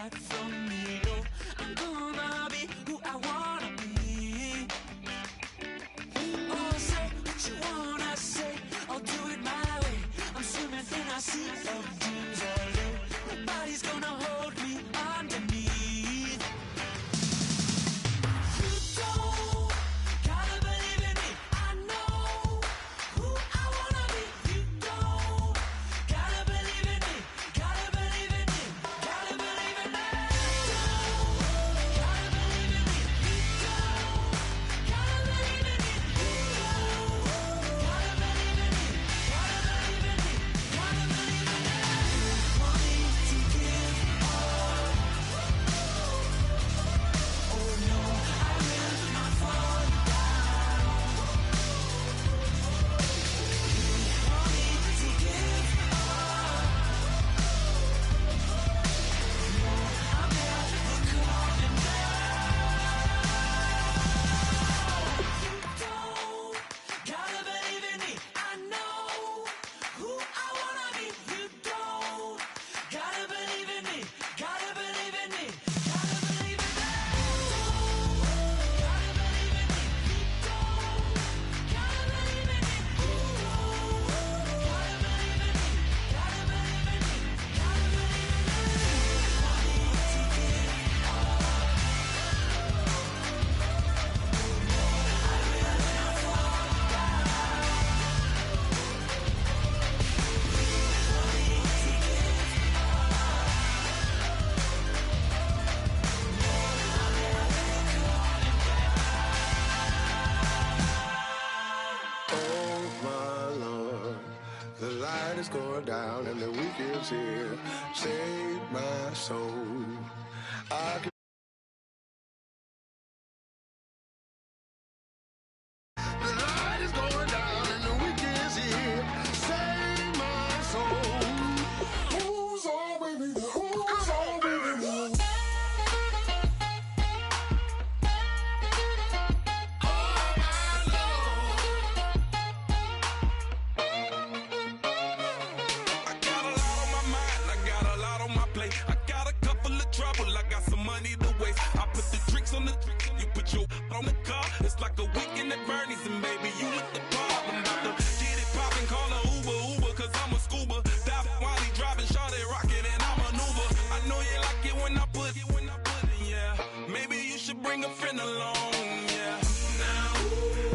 hide from me. No, I'm gonna be who I wanna be. Oh, say what you wanna say, I'll do it my way. I'm swimming in a sea of dreams all day. Nobody's gonna hold me underneath. You don't gotta believe in me. I know who I wanna be. You don't gotta believe in me. Gotta believe in me. Gotta believe in me. You don't gotta believe in me. You don't gotta believe in me. You don't gotta believe in me. Gotta believe in me. Gotta believe in me. Want me to give up? Oh no, I will not fall down. Want me to give up? No, I'm never coming down. You don't gotta believe in me. I know who I wanna be. You don't gotta believe in me. Gotta believe in me. Gotta believe in me. Gotta believe in me. You don't gotta believe in me. You don't gotta believe in me. Gotta believe in me. Gotta believe in me. Want me to give up? I will not fall down. Want me to give Oh my Lord, the light is going down and the week is here. Save my soul. I can... The light is going down and the week is here. Save my soul. Who's all with me? Who's all with me? I got a lot on my mind, I got a lot on my plate. I got a couple of trouble, I got some money to waste. I put the drinks on the you put your on the car. It's like a weekend at Bernie's, and baby, you look the part. I'm about to get it poppin', call a Uber, cause I'm a scuba. Dive while he driving, shawty rockin', and I maneuver. I know you like it when I put it, yeah. Maybe you should bring a friend along, yeah. Now,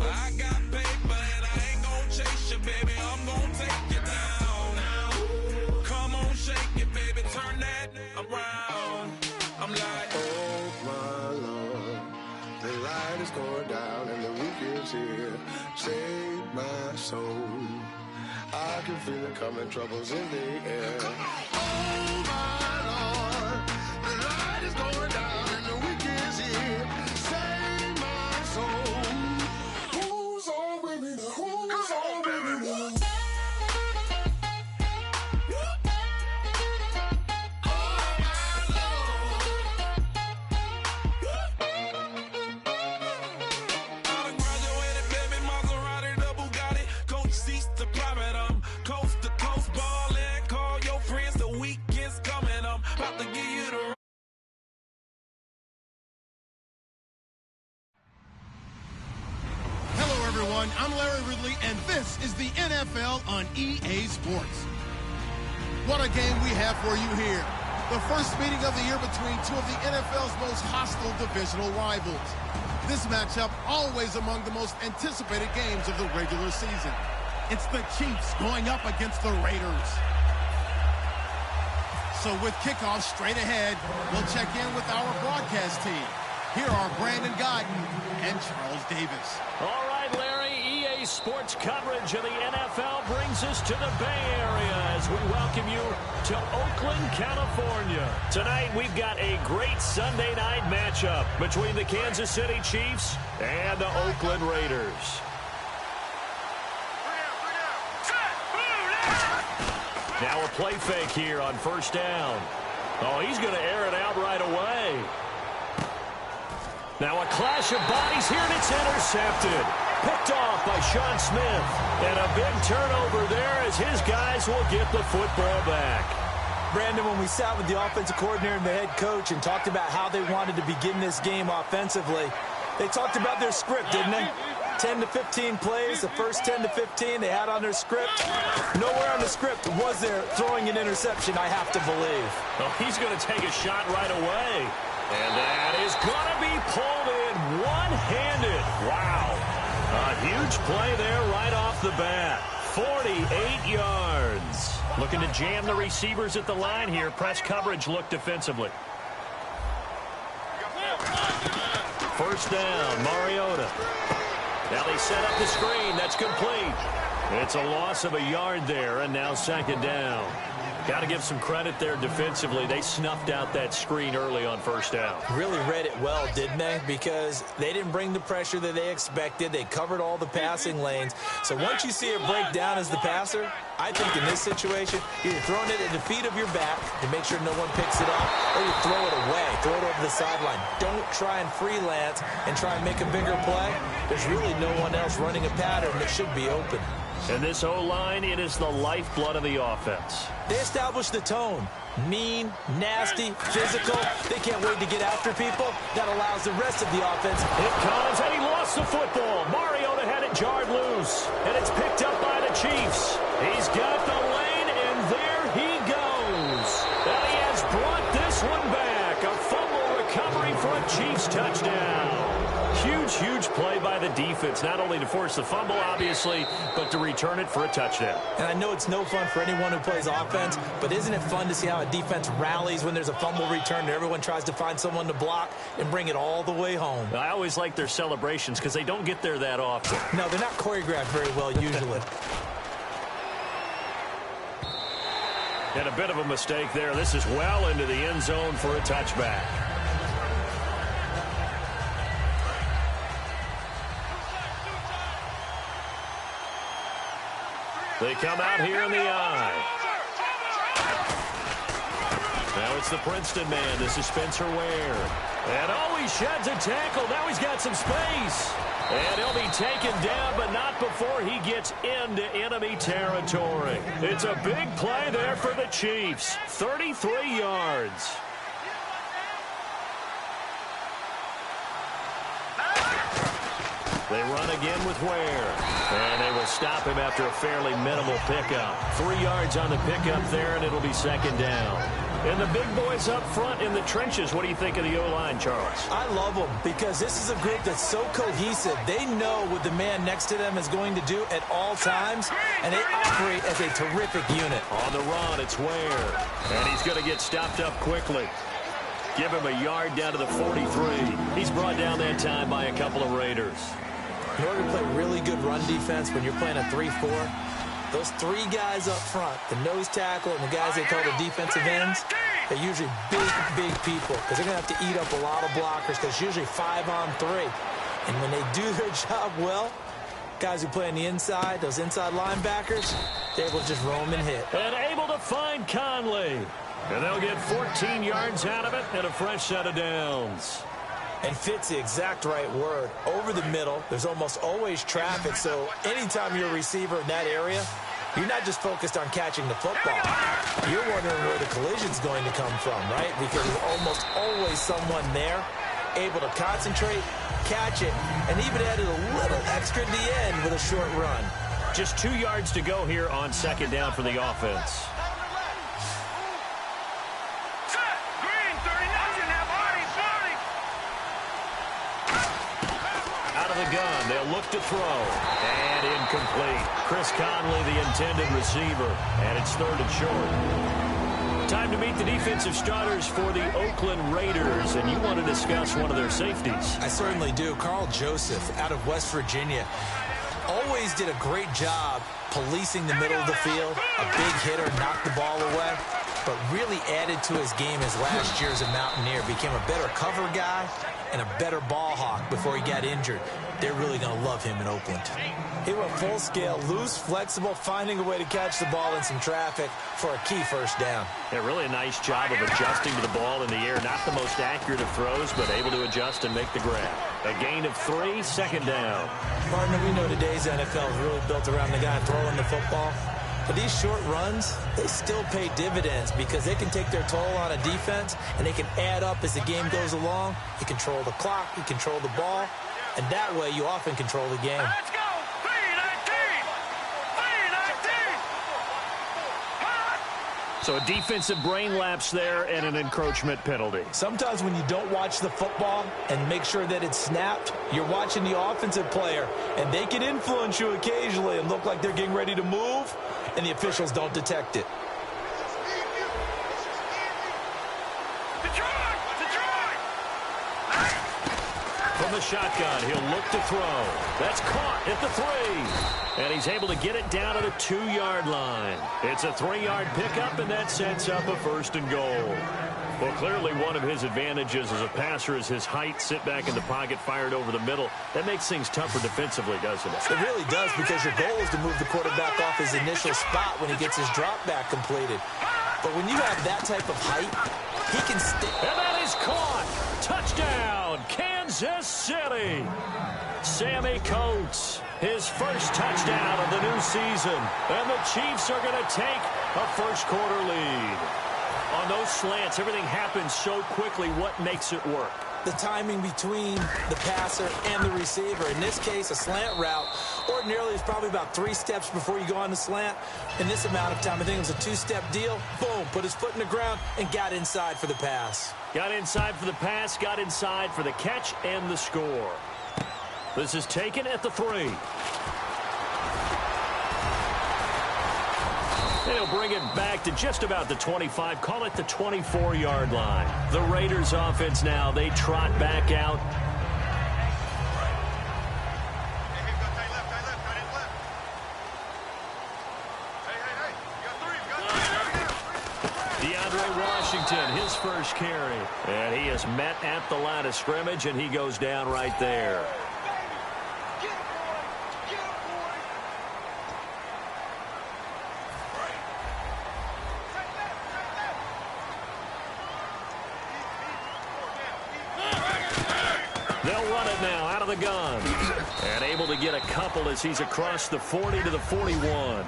I got paper and I ain't gon' chase you, baby. I'm gon' take you down. Now, come on, shake it, baby. Turn that around. I'm like, Oh my Lord, the light is going down and the week is here. Save my soul. I can feel it coming, troubles in the air. Oh my Lord, the light is going down and the week is here. Save my soul. Who's all with me? Who's all with me? I done graduated, baby, Maserati, the Bugatti, coach seats to private, coast to coast ballin'. Call your friends, the weekend's coming, about to give you the. Hello, everyone. I'm Larry Ridley, and this is the NFL on EA Sports. What a game we have for you here. The first meeting of the year between two of the NFL's most hostile divisional rivals. This matchup always among the most anticipated games of the regular season. It's the Chiefs going up against the Raiders. So with kickoff straight ahead, we'll check in with our broadcast team. Here are Brandon Godden and Charles Davis. All right, Larry, EA Sports coverage of the NFL brings us to the Bay Area as we welcome you to Oakland, California. Tonight, we've got a great Sunday night matchup between the Kansas City Chiefs and the Oakland Raiders. Now a play fake here on first down. Oh, he's going to air it out right away. Now a clash of bodies here, and it's intercepted. Picked off by Sean Smith. And a big turnover there as his guys will get the football back. Brandon, when we sat with the offensive coordinator and the head coach and talked about how they wanted to begin this game offensively, they talked about their script, didn't they? 10 to 15 plays, the first 10 to 15 they had on their script. Nowhere on the script was there throwing an interception, I have to believe. Well, he's going to take a shot right away. And that is going to be pulled in one-handed. Wow. A huge play there right off the bat. 48 yards. Looking to jam the receivers at the line here. Press coverage look defensively. First down, Mariota. Now they set up the screen. That's complete. It's a loss of a yard there, and now second down. Got to give some credit there defensively. They snuffed out that screen early on first down. Really read it well, didn't they? Because they didn't bring the pressure that they expected. They covered all the passing lanes. So once you see it break down as the passer, I think in this situation, you're throwing it at the feet of your back to make sure no one picks it up, or you throw it away, throw it over the sideline. Don't try and freelance and try and make a bigger play. There's really no one else running a pattern that should be open. And this O-line, it is the lifeblood of the offense. They establish the tone. Mean, nasty, physical. They can't wait to get after people. That allows the rest of the offense. It comes, and he lost the football. Mariota had it jarred loose, and it's picked up by the Chiefs. He's got the lane, and there he goes. And he has brought this one back. A fumble recovery for a Chiefs touchdown. Huge play by the defense, not only to force the fumble, obviously, but to return it for a touchdown. And I know it's no fun for anyone who plays offense, but isn't it fun to see how a defense rallies when there's a fumble return and everyone tries to find someone to block and bring it all the way home? I always like their celebrations because they don't get there that often. No, they're not choreographed very well usually. And a bit of a mistake there. This is well into the end zone for a touchback. They come out here in the eye. Now it's the Princeton man. This is Spencer Ware. And oh, he sheds a tackle. Now he's got some space. And he'll be taken down, but not before he gets into enemy territory. It's a big play there for the Chiefs. 33 yards. They run again with Ware. And they will stop him after a fairly minimal pickup. 3 yards on the pickup there, and it'll be second down. And the big boys up front in the trenches. What do you think of the O-line, Charles? I love them because this is a group that's so cohesive. They know what the man next to them is going to do at all times, and they operate as a terrific unit. On the run, it's Ware. And he's going to get stopped up quickly. Give him a yard down to the 43. He's brought down that time by a couple of Raiders. In order to play really good run defense when you're playing a 3-4, those three guys up front, the nose tackle and the guys they call the defensive ends, they're usually big people because they're going to have to eat up a lot of blockers because it's usually 5-on-3. And when they do their job well, guys who play on the inside, those inside linebackers, they're able to just roam and hit. And able to find Conley. And they'll get 14 yards out of it and a fresh set of downs. And fit's the exact right word. Over the middle, there's almost always traffic, so anytime you're a receiver in that area, you're not just focused on catching the football. You're wondering where the collision's going to come from, right? Because there's almost always someone there able to concentrate, catch it, and even added a little extra at the end with a short run. Just 2 yards to go here on second down for the offense. Gun. They'll look to throw. And incomplete. Chris Conley, the intended receiver. And it's third and short. Time to meet the defensive starters for the Oakland Raiders. And you want to discuss one of their safeties. I certainly do. Carl Joseph out of West Virginia. Always did a great job policing the middle of the field. A big hitter, knocked the ball away. But really added to his game his last year as a Mountaineer. Became a better cover guy and a better ball hawk before he got injured. They're really going to love him in Oakland. He went full scale, loose, flexible, finding a way to catch the ball in some traffic for a key first down. Yeah, really a nice job of adjusting to the ball in the air. Not the most accurate of throws, but able to adjust and make the grab. A gain of 3, second down. Partner, we know today's NFL is really built around the guy throwing the football. But these short runs, they still pay dividends because they can take their toll on a defense, and they can add up as the game goes along. You control the clock, you control the ball, and that way you often control the game. Let's go! So a defensive brain lapse there and an encroachment penalty. Sometimes when you don't watch the football and make sure that it's snapped, you're watching the offensive player, and they can influence you occasionally and look like they're getting ready to move, and the officials don't detect it. From the shotgun, he'll look to throw. That's caught at the 3. And he's able to get it down to the 2-yard line. It's a 3-yard pickup, and that sets up a 1st and goal. Well, clearly one of his advantages as a passer is his height, sit back in the pocket, fired over the middle. That makes things tougher defensively, doesn't it? It really does, because your goal is to move the quarterback off his initial spot when he gets his drop back completed. But when you have that type of height, he can stay. And that is caught. Touchdown, Kansas City. Sammy Coates, his first touchdown of the new season. And the Chiefs are going to take a first-quarter lead. On those slants, everything happens so quickly. What makes it work? The timing between the passer and the receiver. In this case, a slant route ordinarily is probably about 3 steps before you go on the slant. In this amount of time, I think it was a 2-step deal. Boom, put his foot in the ground and got inside for the pass. Got inside for the pass, got inside for the catch and the score. This is taken at the 3. And he'll bring it back to just about the 25, call it the 24-yard line. The Raiders offense now, they trot back out. DeAndre Washington, his first carry. And he is met at the line of scrimmage, and he goes down right there. They'll run it now out of the gun. And able to get a couple as he's across the 40 to the 41.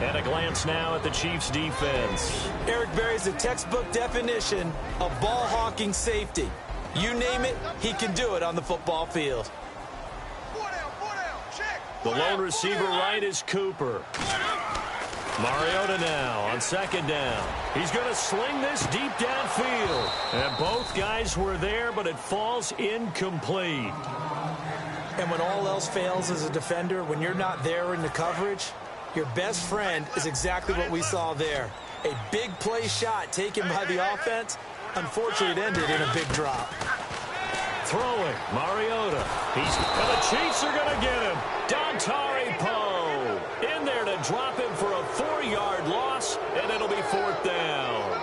And a glance now at the Chiefs' defense. Eric Berry's the textbook definition of ball-hawking safety. You name it, he can do it on the football field. The lone receiver right is Cooper. Mariota now on 2nd down. He's going to sling this deep downfield. And both guys were there, but it falls incomplete. And when all else fails as a defender, when you're not there in the coverage, your best friend is exactly what we saw there. A big play shot taken by the offense. Unfortunately, it ended in a big drop. Throwing, Mariota. And the Chiefs are going to get him. Dontari Poe in there to drop him for a 4-yard loss, and it'll be 4th down.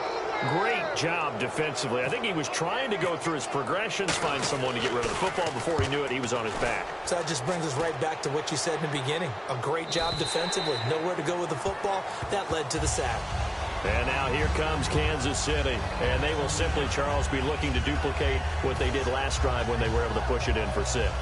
Great job defensively. I think he was trying to go through his progressions, find someone to get rid of the football. Before he knew it, he was on his back. So that just brings us right back to what you said in the beginning. A great job defensively. Nowhere to go with the football. That led to the sack. And now here comes Kansas City. And they will simply, Charles, be looking to duplicate what they did last drive when they were able to push it in for 6.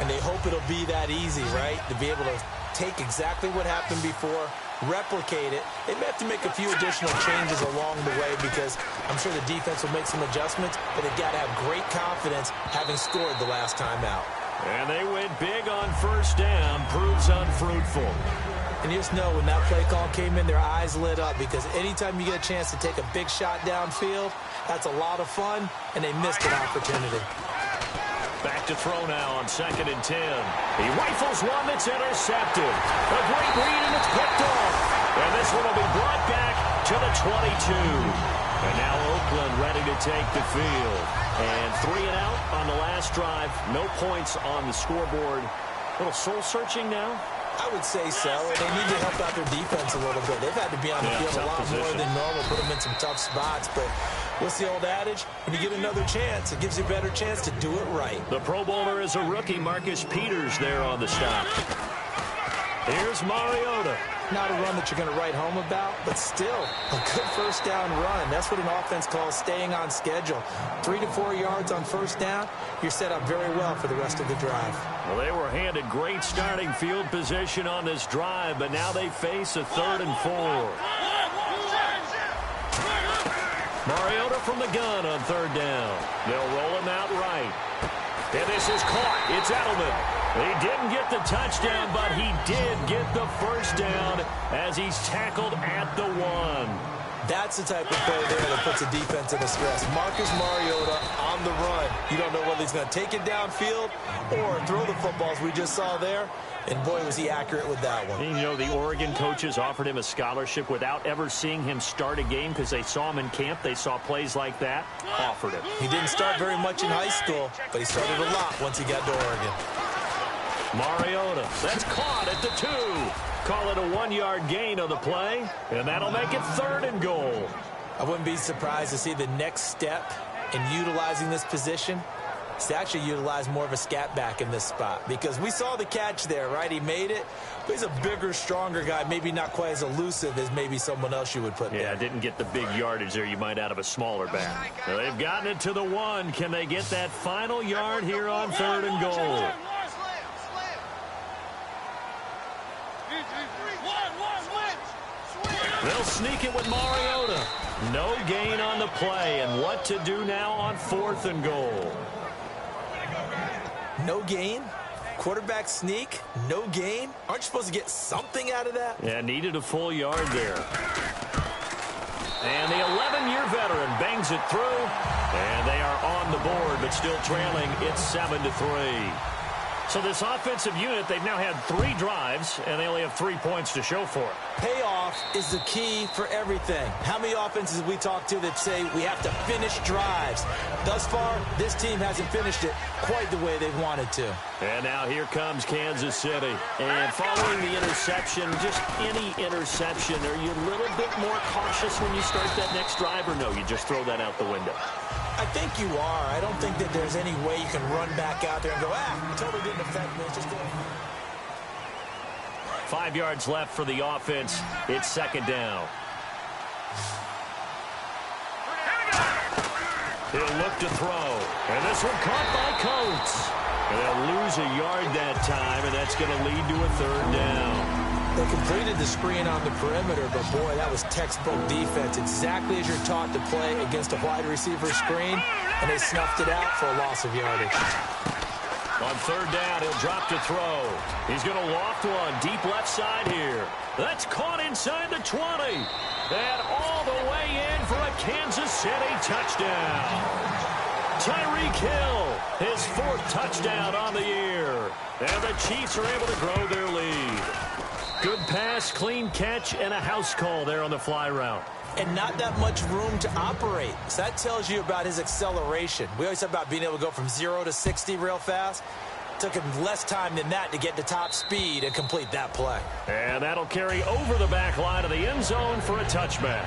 And they hope it'll be that easy, right? To be able to take exactly what happened before, replicate it. They may have to make a few additional changes along the way because I'm sure the defense will make some adjustments, but they've got to have great confidence having scored the last time out. And they went big on 1st down, proves unfruitful. And you just know when that play call came in, their eyes lit up because anytime you get a chance to take a big shot downfield, that's a lot of fun, and they missed an opportunity. Back to throw now on 2nd and 10. He rifles one that's intercepted. A great read, and it's picked off. And this one will be brought back to the 22. And now Oakland ready to take the field. And 3 and out on the last drive. No points on the scoreboard. A little soul-searching now. I would say so. They need to help out their defense a little bit. They've had to be on the field a lot more than normal, put them in some tough spots. But what's the old adage? When you get another chance, it gives you a better chance to do it right. The Pro Bowler is a rookie, Marcus Peters, there on the stop. Here's Mariota. Not a run that you're going to write home about, but still a good first down run. That's what an offense calls staying on schedule. 3 to 4 yards on first down, you're set up very well for the rest of the drive. Well, they were handed great starting field position on this drive, but now they face a 3rd and 4. Mariota from the gun on 3rd down. They'll roll him out right. And this is caught. It's Edelman. He didn't get the touchdown, but he did get the first down as he's tackled at the 1. That's the type of play there that puts a defense in a stress. Marcus Mariota on the run. You don't know whether he's going to take it downfield or throw the footballs we just saw there. And boy, was he accurate with that one. And, you know, the Oregon coaches offered him a scholarship without ever seeing him start a game because they saw him in camp. They saw plays like that, offered him. He didn't start very much in high school, but he started a lot once he got to Oregon. Mariota, that's caught at the 2. Call it a 1-yard gain on the play, and that'll make it 3rd and goal. I wouldn't be surprised to see the next step in utilizing this position is to actually utilize more of a scat back in this spot, because we saw the catch there, right? He made it, but he's a bigger, stronger guy, maybe not quite as elusive as maybe someone else you would put there. Yeah, didn't get the big yardage there you might out of a smaller back. Well, they've gotten it to the 1. Can they get that final yard here on 3rd and goal? They'll sneak it with Mariota. No gain on the play, and what to do now on 4th and goal? No gain? Quarterback sneak? No gain? Aren't you supposed to get something out of that? Yeah, needed a full yard there. And the 11-year veteran bangs it through, and they are on the board, but still trailing. It's 7-3. So this offensive unit, they've now had 3 drives, and they only have 3 points to show for it. Payoff is the key for everything. How many offenses we talk to that say we have to finish drives? Thus far, this team hasn't finished it quite the way they've wanted to. And now here comes Kansas City. And following the interception, just any interception, are you a little bit more cautious when you start that next drive, or no, you just throw that out the window? I think you are. I don't think that there's any way you can run back out there and go, it totally didn't affect me. It's just 5 yards left for the offense. It's 2nd down. He'll look to throw. And this one caught by Coates. And they'll lose a yard that time, and that's going to lead to a 3rd down. They completed the screen on the perimeter, but boy, that was textbook defense. Exactly as you're taught to play against a wide receiver screen, and they snuffed it out for a loss of yardage. On 3rd down, he'll drop to throw. He's going to loft one deep left side here. That's caught inside the 20. And all the way in for a Kansas City touchdown. Tyreek Hill, his 4th touchdown on the year. And the Chiefs are able to grow their lead. Good pass, clean catch, and a house call there on the fly route. And not that much room to operate. So that tells you about his acceleration. We always talk about being able to go from 0 to 60 real fast. Took him less time than that to get to top speed and complete that play. And that'll carry over the back line of the end zone for a touchback.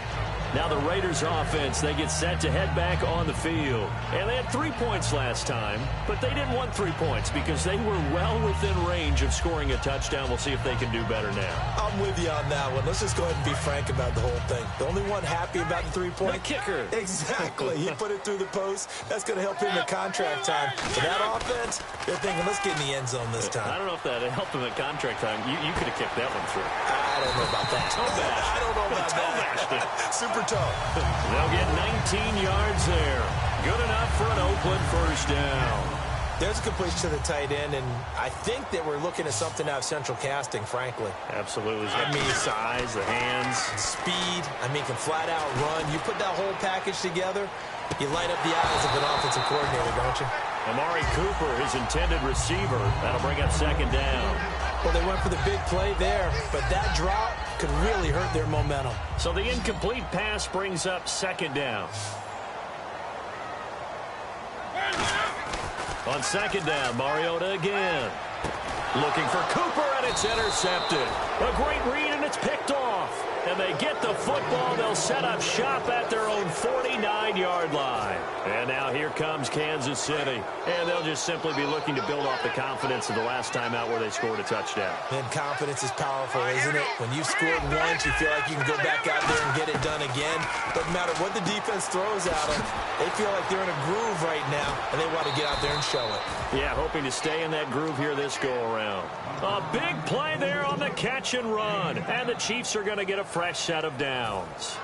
Now the Raiders offense, they get set to head back on the field. And they had 3 points last time, but they didn't want 3 points because they were well within range of scoring a touchdown. We'll see if they can do better now. I'm with you on that one. Let's just go ahead and be frank about the whole thing. The only one happy about the 3-point? The kicker. Exactly. He put it through the post. That's going to help him in contract time. For that offense, they're thinking, let's get in the end zone this time. I don't know if that helped him at contract time. You could have kicked that one through. I don't know about that. Toe bash. I don't know about that. Super toe. They'll get 19 yards there. Good enough for an Oakland first down. There's a completion to the tight end, and I think that we're looking at something out of central casting, frankly. Absolutely. I mean, size, the hands. Speed. I mean, can flat out run. You put that whole package together, you light up the eyes of an offensive coordinator, don't you? Amari Cooper, his intended receiver. That'll bring up 2nd down. Well, they went for the big play there, but that drop could really hurt their momentum. So the incomplete pass brings up 2nd down. On 2nd down, Mariota again. Looking for Cooper, and it's intercepted. A great read, and it's picked off. And they get the football. They'll set up shop at their own 49-yard line. And now here comes Kansas City. And they'll just simply be looking to build off the confidence of the last time out where they scored a touchdown. And confidence is powerful, isn't it? When you've scored once, you feel like you can go back out there and get it done again. Doesn't matter what the defense throws at them. They feel like they're in a groove right now, and they want to get out there and show it. Yeah, hoping to stay in that groove here this go-around. A big play there on the catch and run. And the Chiefs are going to get a fresh set of downs.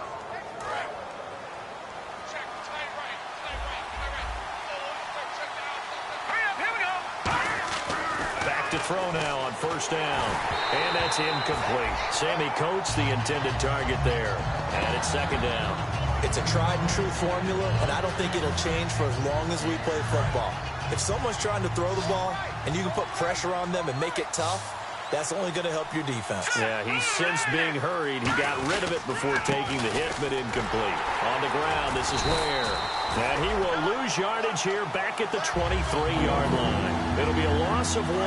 Back to throw now on first down. And that's incomplete. Sammy Coates, the intended target there. And it's second down. It's a tried-and-true formula, and I don't think it'll change for as long as we play football. If someone's trying to throw the ball and you can put pressure on them and make it tough, that's only going to help your defense. Yeah, he's since being hurried. He got rid of it before taking the hit, but incomplete. On the ground, this is Ware. And he will lose yardage here back at the 23-yard line. It'll be a loss of 1,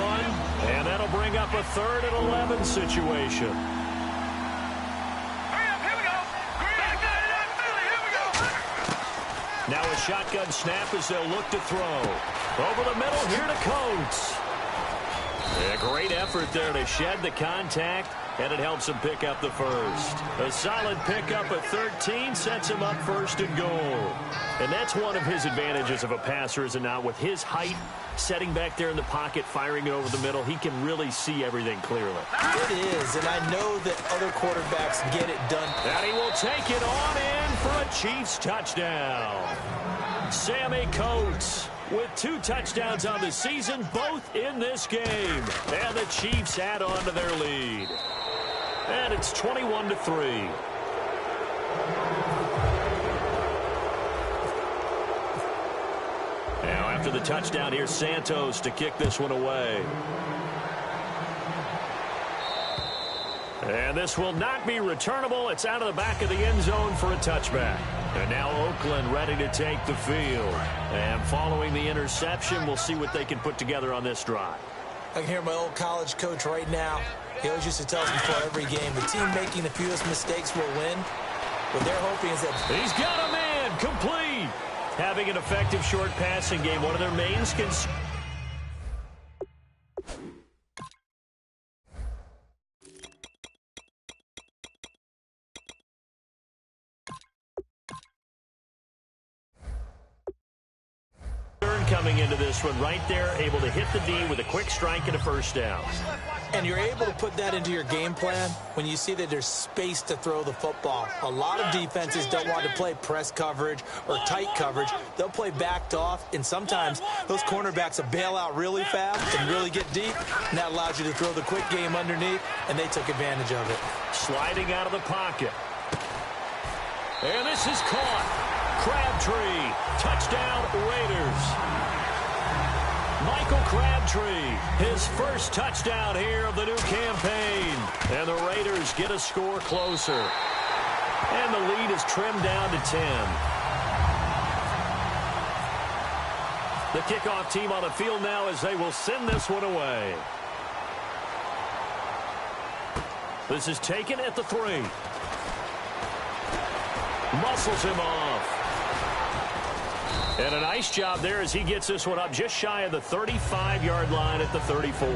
and that'll bring up a 3rd and 11 situation. Now a shotgun snap as they'll look to throw. Over the middle here to Coates. A great effort there to shed the contact, and it helps him pick up the first. A solid pickup of 13 sets him up 1st and goal. And that's one of his advantages of a passer, is it not? With his height, setting back there in the pocket, firing it over the middle, he can really see everything clearly. It is, and I know that other quarterbacks get it done. And he will take it on in for a Chiefs touchdown. Sammy Coates with 2 touchdowns on the season, both in this game. And the Chiefs add on to their lead. And it's 21-3. Now after the touchdown, here's Santos to kick this one away. And this will not be returnable. It's out of the back of the end zone for a touchback. And now Oakland ready to take the field. And following the interception, we'll see what they can put together on this drive. I can hear my old college coach right now. He always used to tell us before every game, the team making the fewest mistakes will win. What they're hoping is that... He's got a man, complete. Having an effective short passing game, one of their main concerns. Coming into this one right there, able to hit the D with a quick strike and a first down. And you're able to put that into your game plan when you see that there's space to throw the football. A lot of defenses don't want to play press coverage or tight coverage. They'll play backed off, and sometimes those cornerbacks will bail out really fast and really get deep, and that allows you to throw the quick game underneath, and they took advantage of it. Sliding out of the pocket. And this is caught. Crabtree, touchdown Raiders. Michael Crabtree, his first touchdown here of the new campaign. And the Raiders get a score closer. And the lead is trimmed down to 10. The kickoff team on the field now as they will send this one away. This is taken at the 3. Muscles him off. And a nice job there as he gets this one up just shy of the 35-yard line at the 34.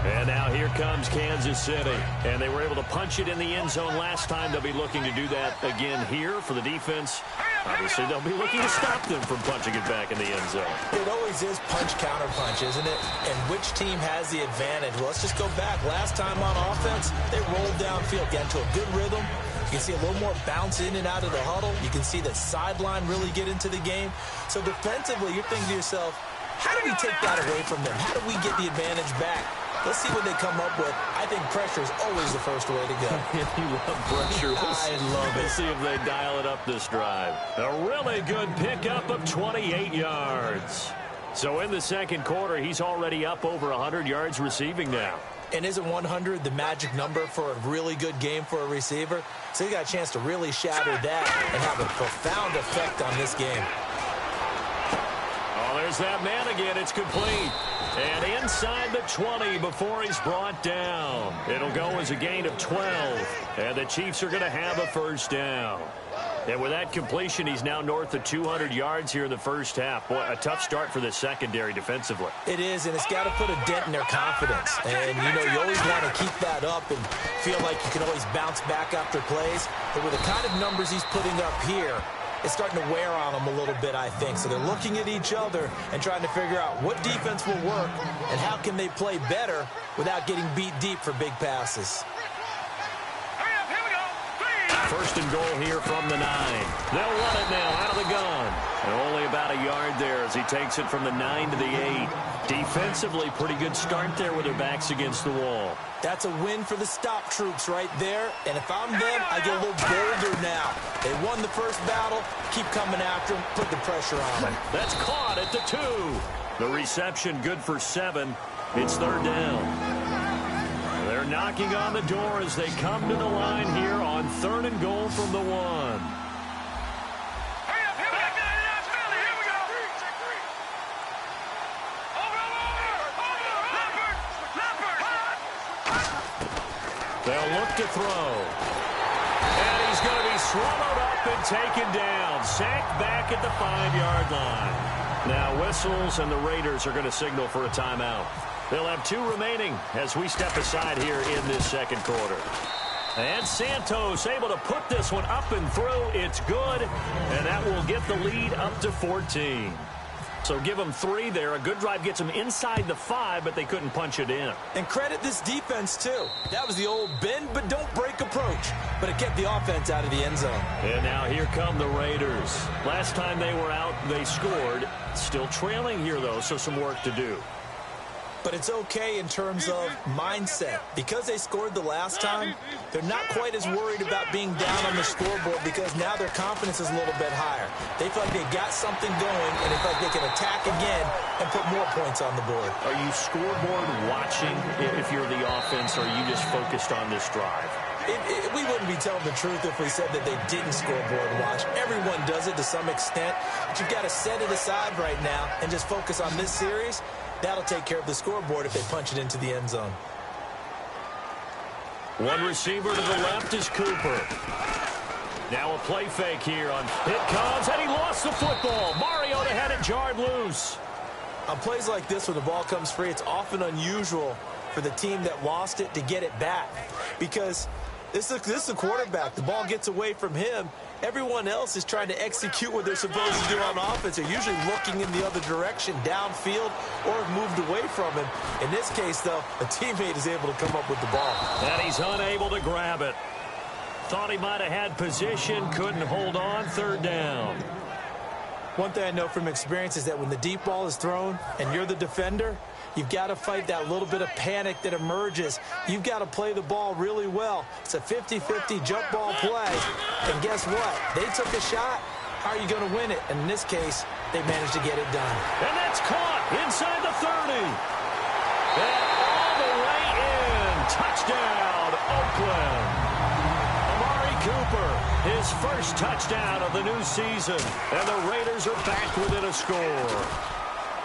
And now here comes Kansas City. And they were able to punch it in the end zone last time. They'll be looking to do that again here for the defense. Obviously, they'll be looking to stop them from punching it back in the end zone. It always is punch-counter-punch, isn't it? And which team has the advantage? Well, let's just go back. Last time on offense, they rolled downfield, got into a good rhythm. You can see a little more bounce in and out of the huddle. You can see the sideline really get into the game. So defensively, you're thinking to yourself, how do we take that away from them? How do we get the advantage back? Let's see what they come up with. I think pressure is always the first way to go. You love pressure. I love it. Let's see if they dial it up this drive. A really good pickup of 28 yards. So in the second quarter, he's already up over 100 yards receiving now. And isn't 100 the magic number for a really good game for a receiver? So he got a chance to really shatter that and have a profound effect on this game. Oh, There's that man again. It's complete. And inside the 20 before he's brought down. It'll go as a gain of 12. And the Chiefs are going to have a first down. And with that completion, he's now north of 200 yards here in the first half. Boy, a tough start for the secondary defensively. It is, and it's got to put a dent in their confidence. And, you know, you always want to keep that up and feel like you can always bounce back after plays. But with the kind of numbers he's putting up here, it's starting to wear on them a little bit, I think. So they're looking at each other and trying to figure out what defense will work and how can they play better without getting beat deep for big passes. First and goal here from the 9. They'll run it now out of the gun. And only about a yard there as he takes it from the 9 to the 8. Defensively, pretty good start there with their backs against the wall. That's a win for the stop troops right there. And if I'm them, I get a little bolder now. They won the first battle. Keep coming after them. Put the pressure on them. That's caught at the 2. The reception good for 7. It's third down. They're knocking on the door as they come to the line here on third and goal from the 1. They'll look to throw. And he's going to be swallowed up and taken down. Sacked back at the 5-yard line. Now whistles, and the Raiders are going to signal for a timeout. They'll have 2 remaining as we step aside here in this second quarter. And Santos able to put this one up and through. It's good, and that will get the lead up to 14. So give them 3 there. A good drive gets them inside the 5, but they couldn't punch it in. And credit this defense, too. That was the old bend but don't break approach, but it kept the offense out of the end zone. And now here come the Raiders. Last time they were out, they scored. Still trailing here, though, so some work to do. But it's okay in terms of mindset. Because they scored the last time, they're not quite as worried about being down on the scoreboard because now their confidence is a little bit higher. They feel like they got something going, and they feel like they can attack again and put more points on the board. Are you scoreboard watching if you're the offense, or are you just focused on this drive? We wouldn't be telling the truth if we said that they didn't scoreboard watch. Everyone does it to some extent, but you've got to set it aside right now and just focus on this series. That'll take care of the scoreboard if they punch it into the end zone. One receiver to the left is Cooper. Now a play fake here on it comes, and he lost the football. Mariota had it jarred loose. On plays like this when the ball comes free, it's often unusual for the team that lost it to get it back because this is a quarterback. The ball gets away from him. Everyone else is trying to execute what they're supposed to do on offense. They're usually looking in the other direction, downfield, or have moved away from him. In this case, though, a teammate is able to come up with the ball. And he's unable to grab it. Thought he might have had position, couldn't hold on, third down. One thing I know from experience is that when the deep ball is thrown and you're the defender, you've got to fight that little bit of panic that emerges. You've got to play the ball really well. It's a 50-50 jump ball play. And guess what? They took a shot. How are you going to win it? And in this case, they managed to get it done. And that's caught inside the 30. And all the way in. Touchdown, Oakland. Cooper, his first touchdown of the new season, and the Raiders are back within a score.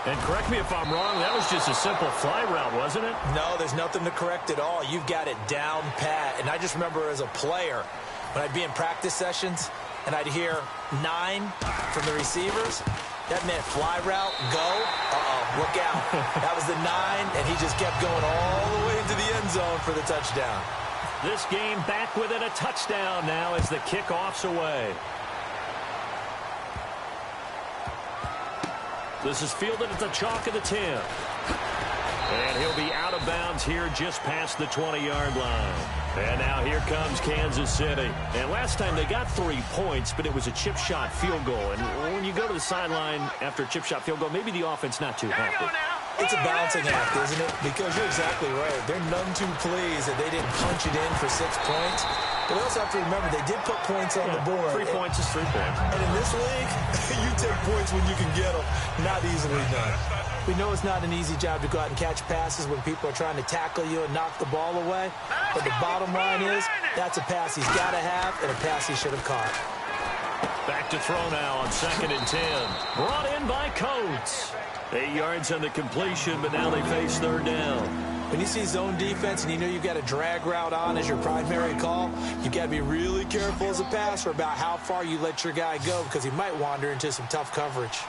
And correct me if I'm wrong, that was just a simple fly route, wasn't it? No, there's nothing to correct at all. You've got it down pat. And I just remember as a player, when I'd be in practice sessions, and I'd hear 9 from the receivers, that meant fly route, go, look out. That was the 9, and he just kept going all the way into the end zone for the touchdown. This game back within a touchdown now as the kickoff's away. This is fielded at the chalk of the 10. And he'll be out of bounds here just past the 20-yard line. And now here comes Kansas City. And last time they got 3 points, but it was a chip shot field goal. And when you go to the sideline after a chip shot field goal, maybe the offense not too happy. It's a balancing act, isn't it? Because you're exactly right. They're none too pleased that they didn't punch it in for 6 points. But we also have to remember they did put points on the board. 3 points is 3 points. And in this league, you take points when you can get them. Not easily done. We know it's not an easy job to go out and catch passes when people are trying to tackle you and knock the ball away. But the bottom line is that's a pass he's got to have and a pass he should have caught. Back to throw now on 2nd and 10. Brought in by Coates. 8 yards on the completion, but now they face 3rd down. When you see zone defense and you know you've got a drag route on as your primary call, you've got to be really careful as a passer about how far you let your guy go because he might wander into some tough coverage.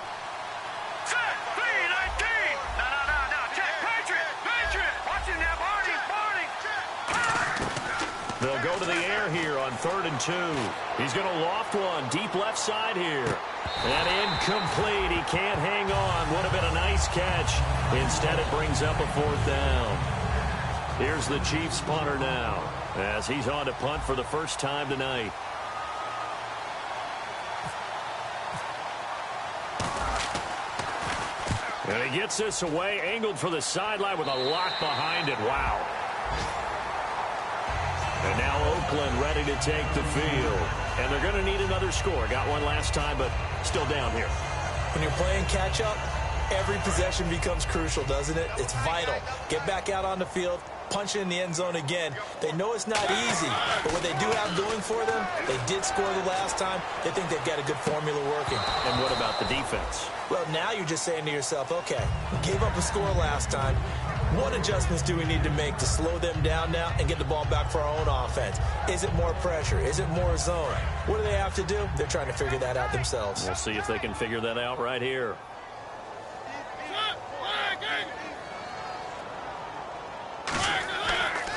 They'll go to the air here on 3rd and 2. He's going to loft one deep left side here. And incomplete. He can't hang on. Would have been a nice catch. Instead, it brings up a 4th down. Here's the Chiefs punter now as he's on to punt for the first time tonight. And he gets this away, angled for the sideline with a lock behind it. Wow. And now Oakland ready to take the field. And they're going to need another score. Got one last time, but still down here. When you're playing catch-up, every possession becomes crucial, doesn't it? It's vital. Get back out on the field, punch it in the end zone again. They know it's not easy, but what they do have going for them, they did score the last time. They think they've got a good formula working. And what about the defense? Well, now you're just saying to yourself, okay, we gave up a score last time. What adjustments do we need to make to slow them down now and get the ball back for our own offense? Is it more pressure? Is it more zone? What do they have to do? They're trying to figure that out themselves. We'll see if they can figure that out right here.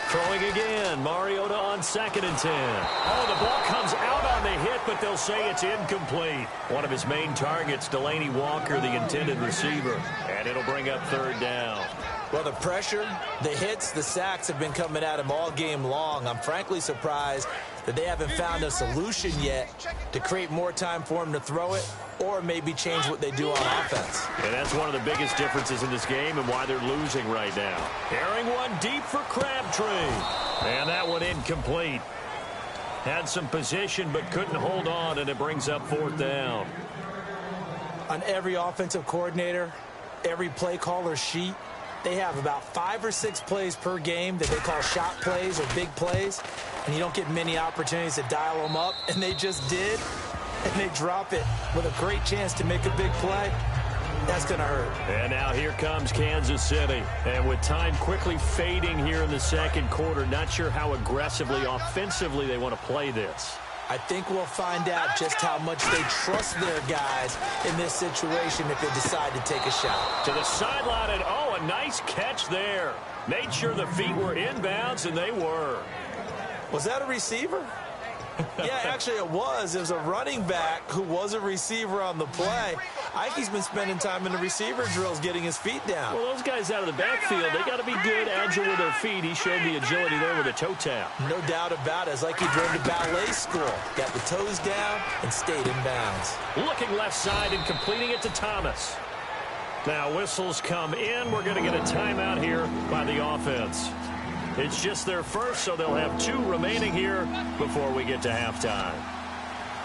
Throwing again. Mariota on 2nd and 10. Oh, the ball comes out on the hit, but they'll say it's incomplete. One of his main targets, Delaney Walker, the intended receiver. And it'll bring up 3rd down. Well, the pressure, the hits, the sacks have been coming at him all game long. I'm frankly surprised that they haven't found a solution yet to create more time for him to throw it or maybe change what they do on offense. And that's one of the biggest differences in this game and why they're losing right now. Airing one deep for Crabtree. And that one incomplete. Had some position but couldn't hold on, and it brings up 4th down. On every offensive coordinator, every play caller sheet, they have about 5 or 6 plays per game that they call shot plays or big plays, and you don't get many opportunities to dial them up, and they just did, and they drop it with a great chance to make a big play. That's going to hurt. And now here comes Kansas City. And with time quickly fading here in the 2nd quarter, not sure how aggressively, offensively they want to play this. I think we'll find out just how much they trust their guys in this situation if they decide to take a shot. To the sideline, and oh, a nice catch there. Made sure the feet were inbounds, and they were. Was that a receiver? Yeah, actually it was. It was a running back who was a receiver on the play. Ike's been spending time in the receiver drills getting his feet down. Well, those guys out of the backfield, they got to be good, agile with their feet. He showed the agility there with a toe tap. No doubt about it. It's like he drove to ballet school. Got the toes down and stayed in bounds. Looking left side and completing it to Thomas. Now whistles come in. We're going to get a timeout here by the offense. It's just their first, so they'll have 2 remaining here before we get to halftime.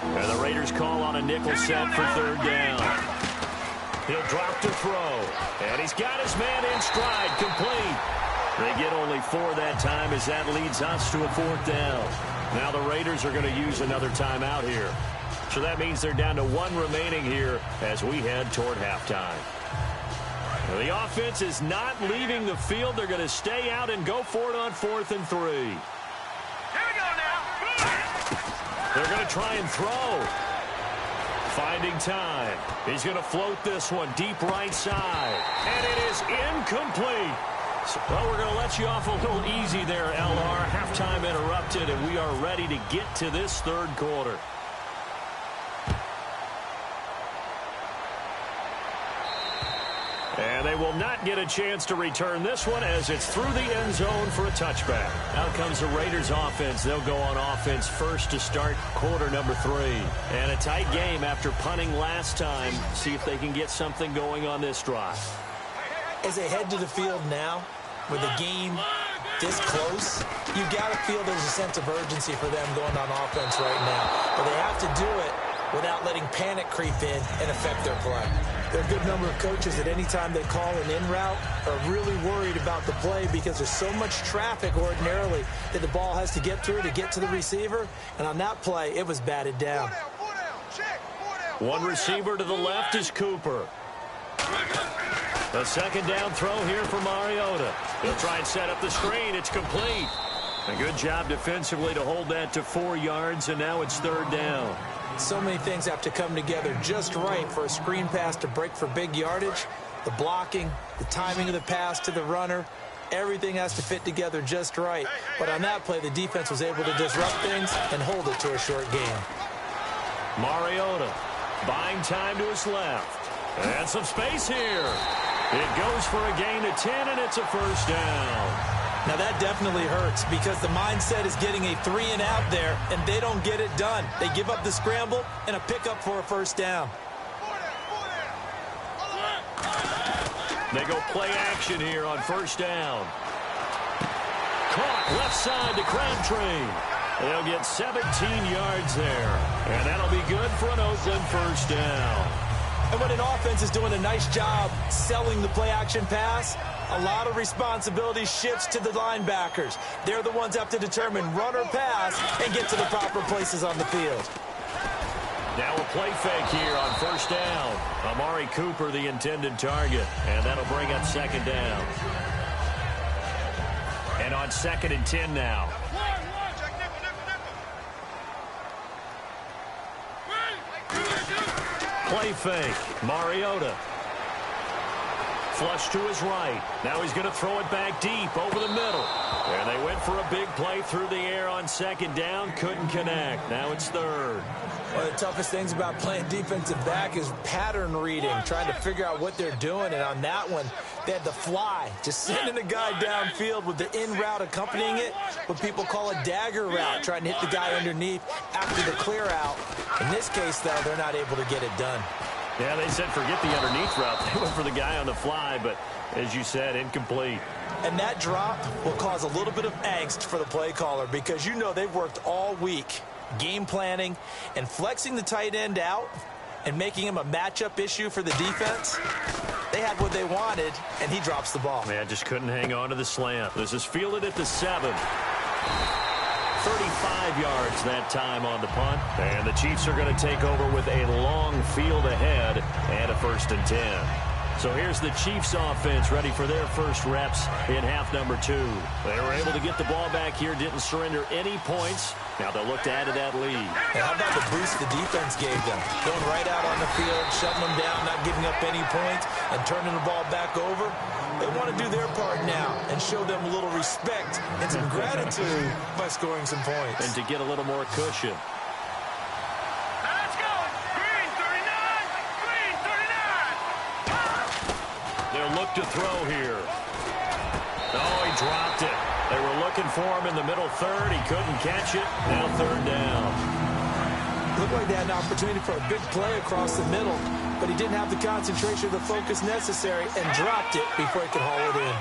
And the Raiders call on a nickel set for 3rd down. He'll drop to throw. And he's got his man in stride, complete. They get only 4 that time as that leads us to a 4th down. Now the Raiders are going to use another timeout here. So that means they're down to 1 remaining here as we head toward halftime. Now the offense is not leaving the field. They're going to stay out and go for it on 4th and 3. Here we go now. They're going to try and throw. Finding time. He's going to float this one deep right side. And it is incomplete. So, well, we're going to let you off a little easy there, LR. Halftime interrupted, and we are ready to get to this 3rd quarter. And they will not get a chance to return this one as it's through the end zone for a touchback. Out comes the Raiders offense. They'll go on offense first to start quarter number 3. And a tight game after punting last time. See if they can get something going on this drive. As they head to the field now, with the game this close, you got to feel there's a sense of urgency for them going on offense right now. But they have to do it without letting panic creep in and affect their play. There are a good number of coaches that any time they call an in route are really worried about the play because there's so much traffic ordinarily that the ball has to get through to get to the receiver. And on that play, it was batted down. One receiver to the left is Cooper. A second down throw here for Mariota. He'll try and set up the screen. It's complete. A good job defensively to hold that to 4 yards, and now it's third down. So many things have to come together just right for a screen pass to break for big yardage. The blocking, the timing of the pass to the runner, everything has to fit together just right. But on that play, the defense was able to disrupt things and hold it to a short game. Mariota buying time to his left. And some space here. It goes for a gain of 10, and it's a first down. Now that definitely hurts because the mindset is getting a 3 and out there, and they don't get it done. They give up the scramble and a pickup for a first down. They go play action here on first down. Caught left side to Crabtree. They'll get 17 yards there, and that'll be good for an Oakland first down. And when an offense is doing a nice job selling the play-action pass, a lot of responsibility shifts to the linebackers. They're the ones that have to determine run or pass and get to the proper places on the field. Now a play fake here on first down. Amari Cooper, the intended target, and that'll bring up second down. And on 2nd and 10 now. Play fake. Mariota. Flush to his right. Now he's going to throw it back deep over the middle. And they went for a big play through the air on second down. Couldn't connect. Now it's third. One of the toughest things about playing defensive back is pattern reading, trying to figure out what they're doing. And on that one, they had the fly, just sending a guy downfield with the in route accompanying it, what people call a dagger route, trying to hit the guy underneath after the clear out. In this case, though, they're not able to get it done. Yeah, they said forget the underneath route. They went for the guy on the fly, but as you said, incomplete. And that drop will cause a little bit of angst for the play caller because you know they've worked all week game planning and flexing the tight end out and making him a matchup issue for the defense. They had what they wanted, and he drops the ball. Man, just couldn't hang on to the slant. This is fielded at the 7. 35 yards that time on the punt. And the Chiefs are going to take over with a long field ahead and a 1st and 10. So here's the Chiefs offense ready for their first reps in half number 2. They were able to get the ball back here, didn't surrender any points. Now they'll look to add to that lead. And how about the boost the defense gave them? Going right out on the field, shutting them down, not giving up any points, and turning the ball back over. They want to do their part now and show them a little respect and some gratitude by scoring some points. And to get a little more cushion. Let's go! Green 39! Green 39! They'll look to throw here. Oh, he dropped it. They were looking for him in the middle third. He couldn't catch it. Now third down. Looked like they had an opportunity for a big play across the middle, but he didn't have the concentration or the focus necessary and dropped it before he could haul it in.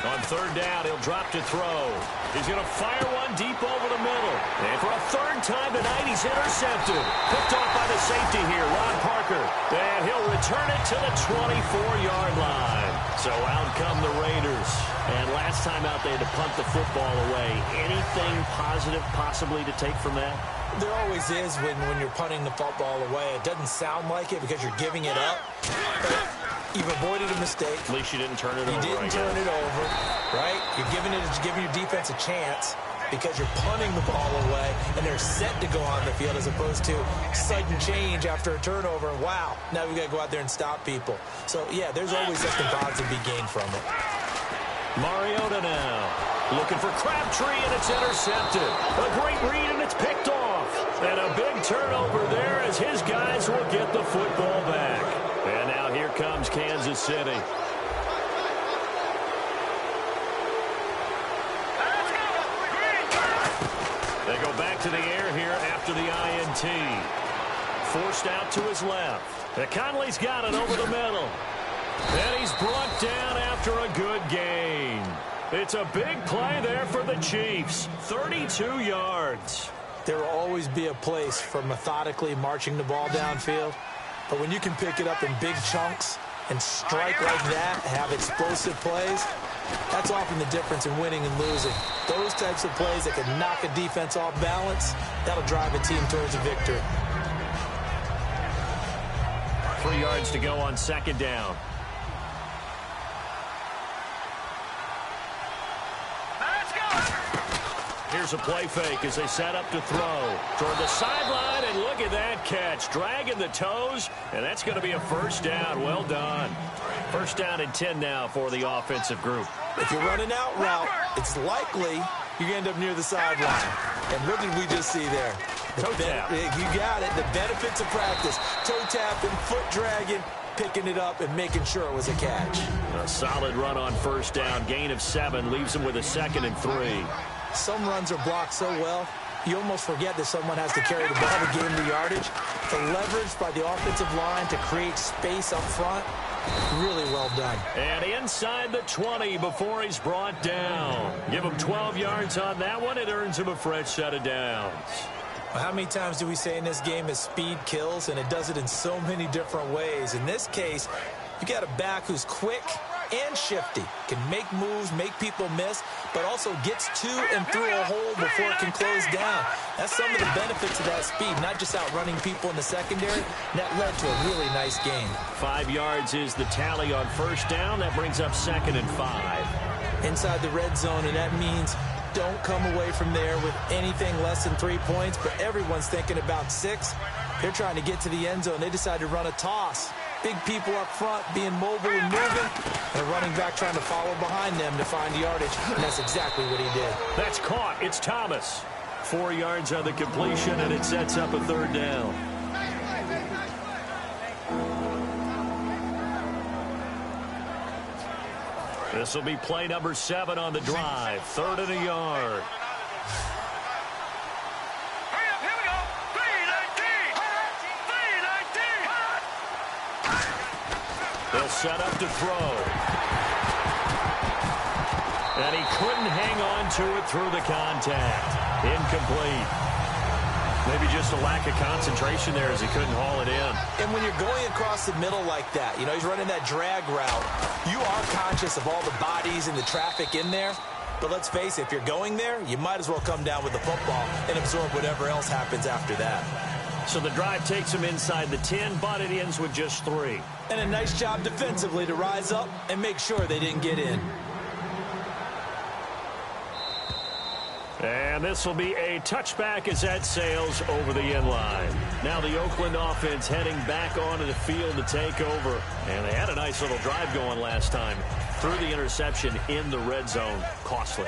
On third down, he'll drop to throw. He's going to fire one deep over the middle. And for a third time tonight, he's intercepted. Picked off by the safety here, Ron Parker. And he'll return it to the 24-yard line. So out come the Raiders. And last time out, they had to punt the football away. Anything positive possibly to take from that? There always is when you're punting the football away. It doesn't sound like it because you're giving it up. But you've avoided a mistake. At least you didn't turn it over. You didn't turn it over, right? You're giving your defense a chance because you're punting the ball away, and they're set to go on the field as opposed to sudden change after a turnover. And wow, now we've got to go out there and stop people. So, yeah, there's always something positive to be gained from it. Mariota now looking for Crabtree, and it's intercepted. A great read, and it's picked off. And a big turnover there as his guys will get the football back. And now here comes Kansas City. They go back to the air here after the INT. Forced out to his left. Conley's got it over the middle. And he's brought down after a good gain. It's a big play there for the Chiefs. 32 yards. There will always be a place for methodically marching the ball downfield. But when you can pick it up in big chunks and strike like that, have explosive plays, that's often the difference in winning and losing. Those types of plays that can knock a defense off balance, that'll drive a team towards a victory. 3 yards to go on second down. Here's a play fake as they set up to throw toward the sideline, and look at that catch, dragging the toes, and that's going to be a first down. Well done. First down and 10 now for the offensive group. If you're running out route, it's likely you're going to end up near the sideline. And what did we just see there? Toe tap. You got it. The benefits of practice. Toe tapping, foot dragging, picking it up, and making sure it was a catch. A solid run on first down. Gain of 7 leaves him with a 2nd and 3. Some runs are blocked so well, you almost forget that someone has to carry the ball to gain the yardage. The leverage by the offensive line to create space up front, really well done. And inside the 20 before he's brought down. Give him 12 yards on that one. It earns him a fresh set of downs. Well, how many times do we say in this game is speed kills, and it does it in so many different ways. In this case, you got a back who's quick and shifty, can make moves, make people miss, but also gets to and through a hole before it can close down. That's some of the benefits of that speed, not just outrunning people in the secondary. That led to a really nice gain. 5 yards is the tally on first down. That brings up 2nd and 5. Inside the red zone, and that means don't come away from there with anything less than 3 points, but everyone's thinking about 6. They're trying to get to the end zone. They decide to run a toss. Big people up front being mobile and moving, and a running back trying to follow behind them to find yardage, and that's exactly what he did. That's caught. It's Thomas. 4 yards on the completion, and it sets up a 3rd down. This will be play number 7 on the drive. 3rd and a yard. They'll set up to throw. And he couldn't hang on to it through the contact. Incomplete. Maybe just a lack of concentration there as he couldn't haul it in. And when you're going across the middle like that, you know, he's running that drag route, you are conscious of all the bodies and the traffic in there. But let's face it, if you're going there, you might as well come down with the football and absorb whatever else happens after that. So the drive takes him inside the 10, but it ends with just 3. And a nice job defensively to rise up and make sure they didn't get in. And this will be a touchback as that sails over the end line. Now the Oakland offense heading back onto the field to take over. And they had a nice little drive going last time. Threw the interception in the red zone. Costly.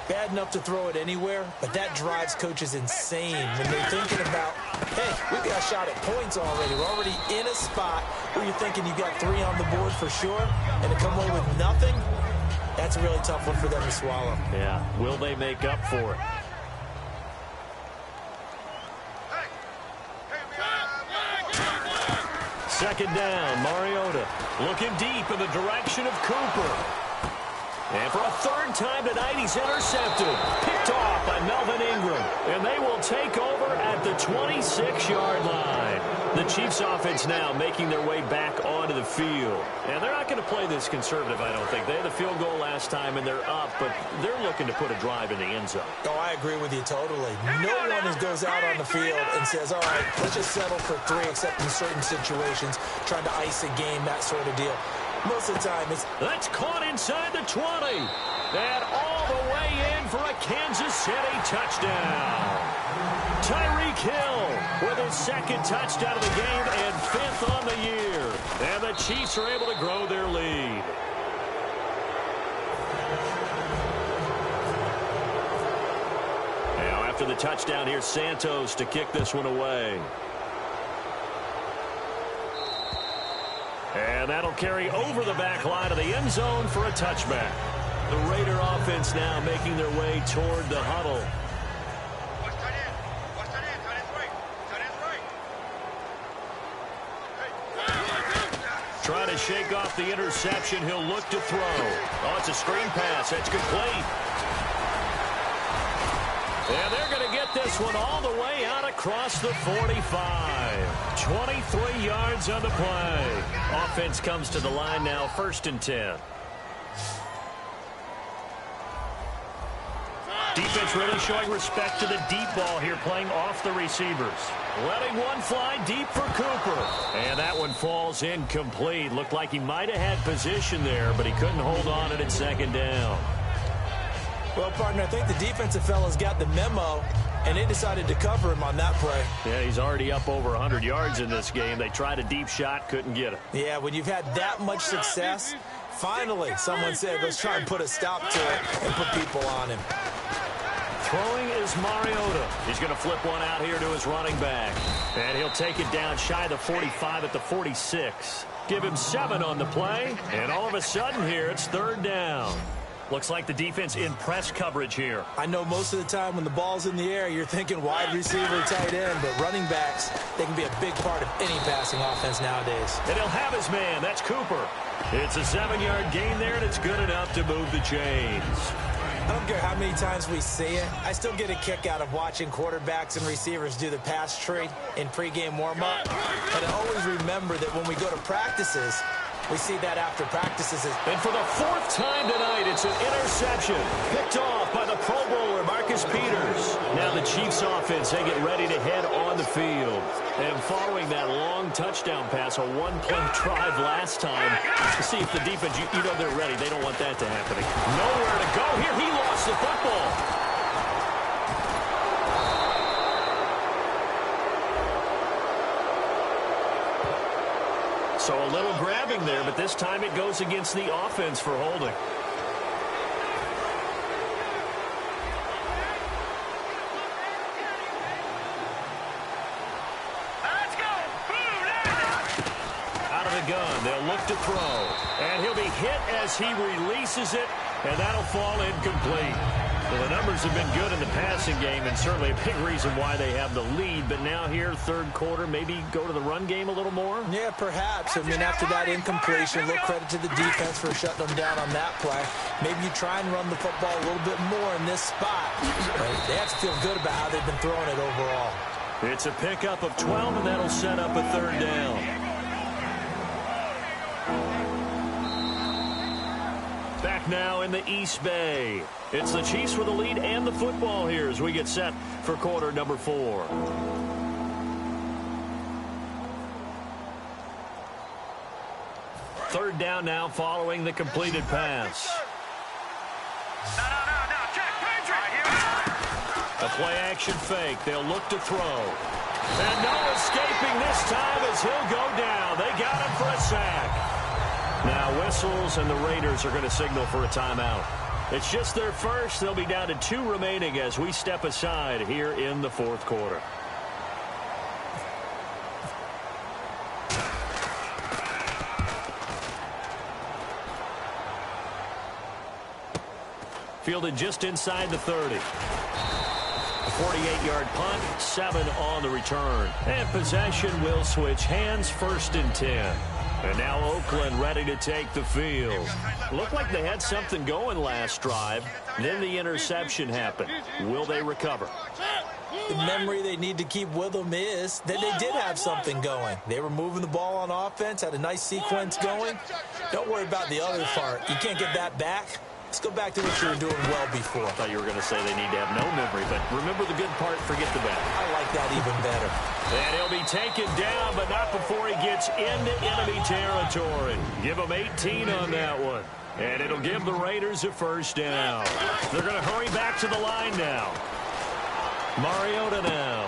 Bad enough to throw it anywhere, but that drives coaches insane when they're thinking about, hey, we've got a shot at points already. We're already in a spot where you're thinking you got 3 on the board for sure, and to come away with nothing, that's a really tough one for them to swallow. Yeah, will they make up for it? Second down, Mariota looking deep in the direction of Cooper. And for a 3rd time tonight, he's intercepted. Picked off by Melvin Ingram. And they will take over at the 26-yard line. The Chiefs offense now making their way back onto the field. And they're not going to play this conservative, I don't think. They had the field goal last time, and they're up, but they're looking to put a drive in the end zone. Oh, I agree with you totally. No one goes out on the field and says, all right, let's just settle for 3, except in certain situations, trying to ice a game, that sort of deal. Most of the time, it's... That's caught inside the 20. And all the way in for a Kansas City touchdown. Tyreek Hill with his 2nd touchdown of the game and 5th on the year. And the Chiefs are able to grow their lead. Now, after the touchdown, here's Santos to kick this one away. And that'll carry over the back line of the end zone for a touchback. The Raider offense now making their way toward the huddle. Trying to shake off the interception. He'll look to throw. Oh, it's a screen pass. That's complete. And they're going to get this one all the way out across the 45. 23 yards on the play. Offense comes to the line now, 1st and 10. Defense really showing respect to the deep ball here, playing off the receivers. Letting one fly deep for Cooper. And that one falls incomplete. Looked like he might have had position there, but he couldn't hold on at second down. Well, partner, I think the defensive fellas got the memo, and they decided to cover him on that play. Yeah, he's already up over 100 yards in this game. They tried a deep shot, couldn't get it. Yeah, when you've had that much success, finally someone said, let's try and put a stop to it and put people on him. Throwing is Mariota. He's going to flip one out here to his running back. And he'll take it down shy of the 45 at the 46. Give him 7 on the play. And all of a sudden here, it's third down. Looks like the defense in press coverage here. I know most of the time when the ball's in the air, you're thinking wide receiver, tight end, but running backs, they can be a big part of any passing offense nowadays. And he'll have his man. That's Cooper. It's a 7-yard gain there, and it's good enough to move the chains. I don't care how many times we see it. I still get a kick out of watching quarterbacks and receivers do the pass tree in pregame warm-up. And I always remember that when we go to practices, we see that after practices. And for the 4th time tonight, it's an interception. Picked off by the Pro Bowler, Marcus Peters. Now the Chiefs offense, they get ready to head on the field. And following that long touchdown pass, a one-play drive last time, to see if the defense, you know they're ready. They don't want that to happen. Nowhere to go here. He lost the football. So a little grabbing there, but this time it goes against the offense for holding. Out of the gun, they'll look to throw. And he'll be hit as he releases it, and that'll fall incomplete. Well, the numbers have been good in the passing game, and certainly a big reason why they have the lead. But now here, third quarter, maybe go to the run game a little more? Yeah, perhaps. I mean, after that incompletion, a little credit to the defense for shutting them down on that play. Maybe you try and run the football a little bit more in this spot. They have to feel good about how they've been throwing it overall. It's a pickup of 12, and that'll set up a third down. Back now in the East Bay. It's the Chiefs with the lead and the football here as we get set for quarter number 4. Third down now following the completed pass. A play-action fake. They'll look to throw. And no escaping this time as he'll go down. They got him for a sack. Now whistles, and the Raiders are going to signal for a timeout. It's just their first. They'll be down to 2 remaining as we step aside here in the fourth quarter. Fielded just inside the 30. A 48-yard punt, 7 on the return. And possession will switch hands, 1st and 10. And now Oakland ready to take the field. Looked like they had something going last drive. Then the interception happened. Will they recover? The memory they need to keep with them is that they did have something going. They were moving the ball on offense, had a nice sequence going. Don't worry about the other part. You can't get that back. Let's go back to what you were doing well before. I thought you were going to say they need to have no memory, but remember the good part, forget the bad. I like that even better. And he'll be taken down, but not before he gets into enemy territory. Give him 18 on that one. And it'll give the Raiders a first down. They're going to hurry back to the line now. Mariota now.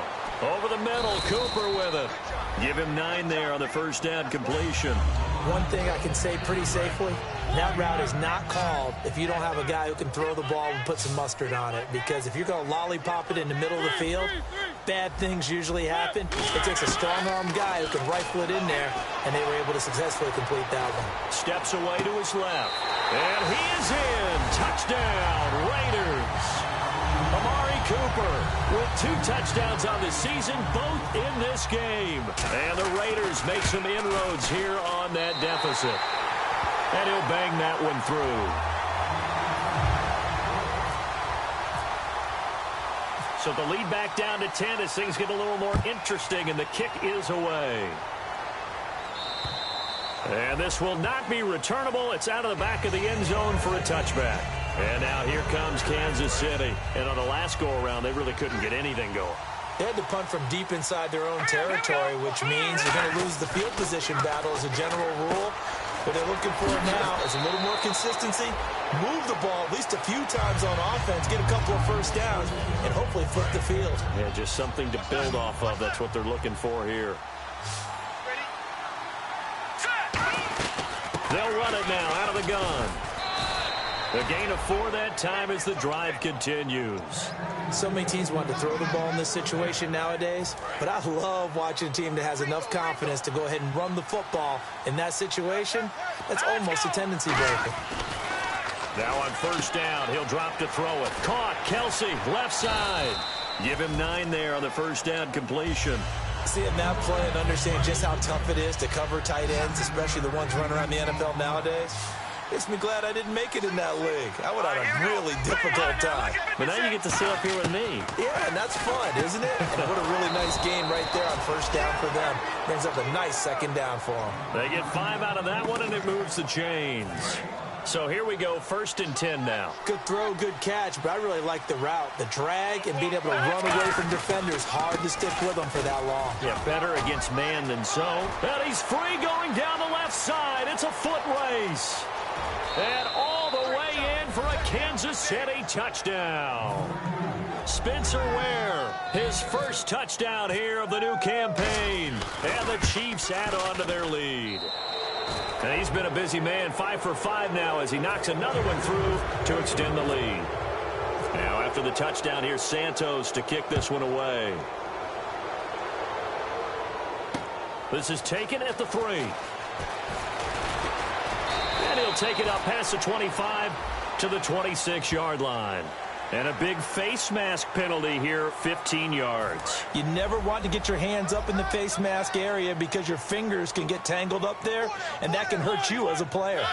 Over the middle, Cooper with it. Give him 9 there on the first down completion. One thing I can say pretty safely, that route is not called if you don't have a guy who can throw the ball and put some mustard on it. Because if you're going to lollipop it in the middle of the field, bad things usually happen. It takes a strong-armed guy who can rifle it in there, and they were able to successfully complete that one. Steps away to his left. And he is in. Touchdown, Raiders. Amari Cooper with 2 touchdowns on the season, both in this game. And the Raiders make some inroads here on that deficit. And he'll bang that one through. So the lead back down to 10 as things get a little more interesting, and the kick is away. And this will not be returnable. It's out of the back of the end zone for a touchback. And now here comes Kansas City. And on the last go-around, they really couldn't get anything going. They had to punt from deep inside their own territory, which means you're going to lose the field position battle as a general rule. What they're looking for now is a little more consistency, move the ball at least a few times on offense, get a couple of first downs, and hopefully flip the field. Yeah, just something to build off of. That's what they're looking for here. They'll run it now out of the gun. The gain of 4 that time as the drive continues. So many teams want to throw the ball in this situation nowadays, but I love watching a team that has enough confidence to go ahead and run the football in that situation. That's almost a tendency breaker. Now on first down, he'll drop to throw it. Caught, Kelsey, left side. Give him 9 there on the first down completion. Seeing that play and understanding just how tough it is to cover tight ends, especially the ones running around the NFL nowadays, makes me glad I didn't make it in that league. I would have had a really difficult time. But now you get to sit up here with me. Yeah, and that's fun, isn't it? And what a really nice game right there on first down for them. Brings up a nice second down for them. They get 5 out of that one, and it moves the chains. So here we go, 1st and 10 now. Good throw, good catch, but I really like the route. The drag and being able to run away from defenders. Hard to stick with them for that long. Yeah, better against man than zone. And he's free going down the left side. It's a foot race. And all the way in for a Kansas City touchdown. Spencer Ware, his first touchdown here of the new campaign. And the Chiefs add on to their lead. And he's been a busy man, 5 for 5 now as he knocks another one through to extend the lead. Now after the touchdown, here's Santos to kick this one away. This is taken at the 3. And he'll take it up past the 25 to the 26-yard line. And a big face mask penalty here, 15 yards. You never want to get your hands up in the face mask area because your fingers can get tangled up there, and that can hurt you as a player.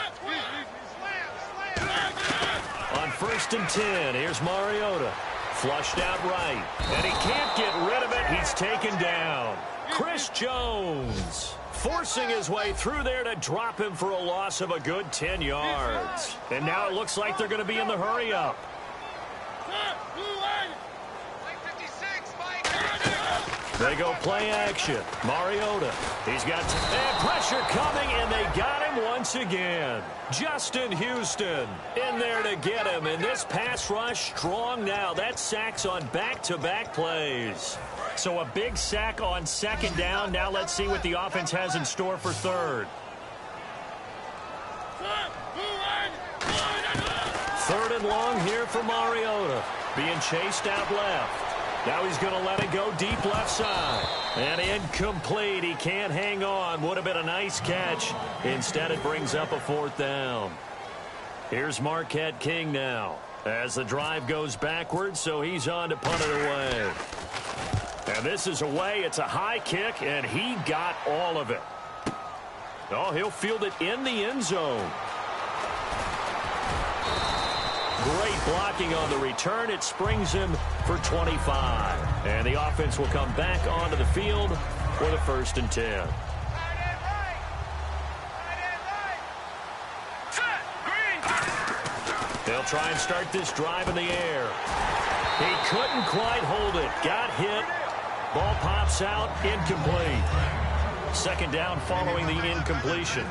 On 1st and 10, here's Mariota. Flushed out right. And he can't get rid of it. He's taken down. Chris Jones forcing his way through there to drop him for a loss of a good 10 yards. And now it looks like they're going to be in the hurry-up. They go play action. Mariota. He's got pressure coming, and they got him once again. Justin Houston in there to get him. And this pass rush strong now. That sack's on back-to-back plays. So a big sack on 2nd down. Now let's see what the offense has in store for 3rd. 3rd and long here for Mariota. Being chased out left. Now he's going to let it go deep left side. And incomplete. He can't hang on. Would have been a nice catch. Instead, it brings up a 4th down. Here's Marquette King now. As the drive goes backwards, so he's on to punt it away. And this is away. It's a high kick, and he got all of it. Oh, he'll field it in the end zone. Great blocking on the return. It springs him for 25. And the offense will come back onto the field for the 1st and 10. They'll try and start this drive in the air. He couldn't quite hold it. Got hit. Ball pops out. Incomplete. 2nd down following the incompletion.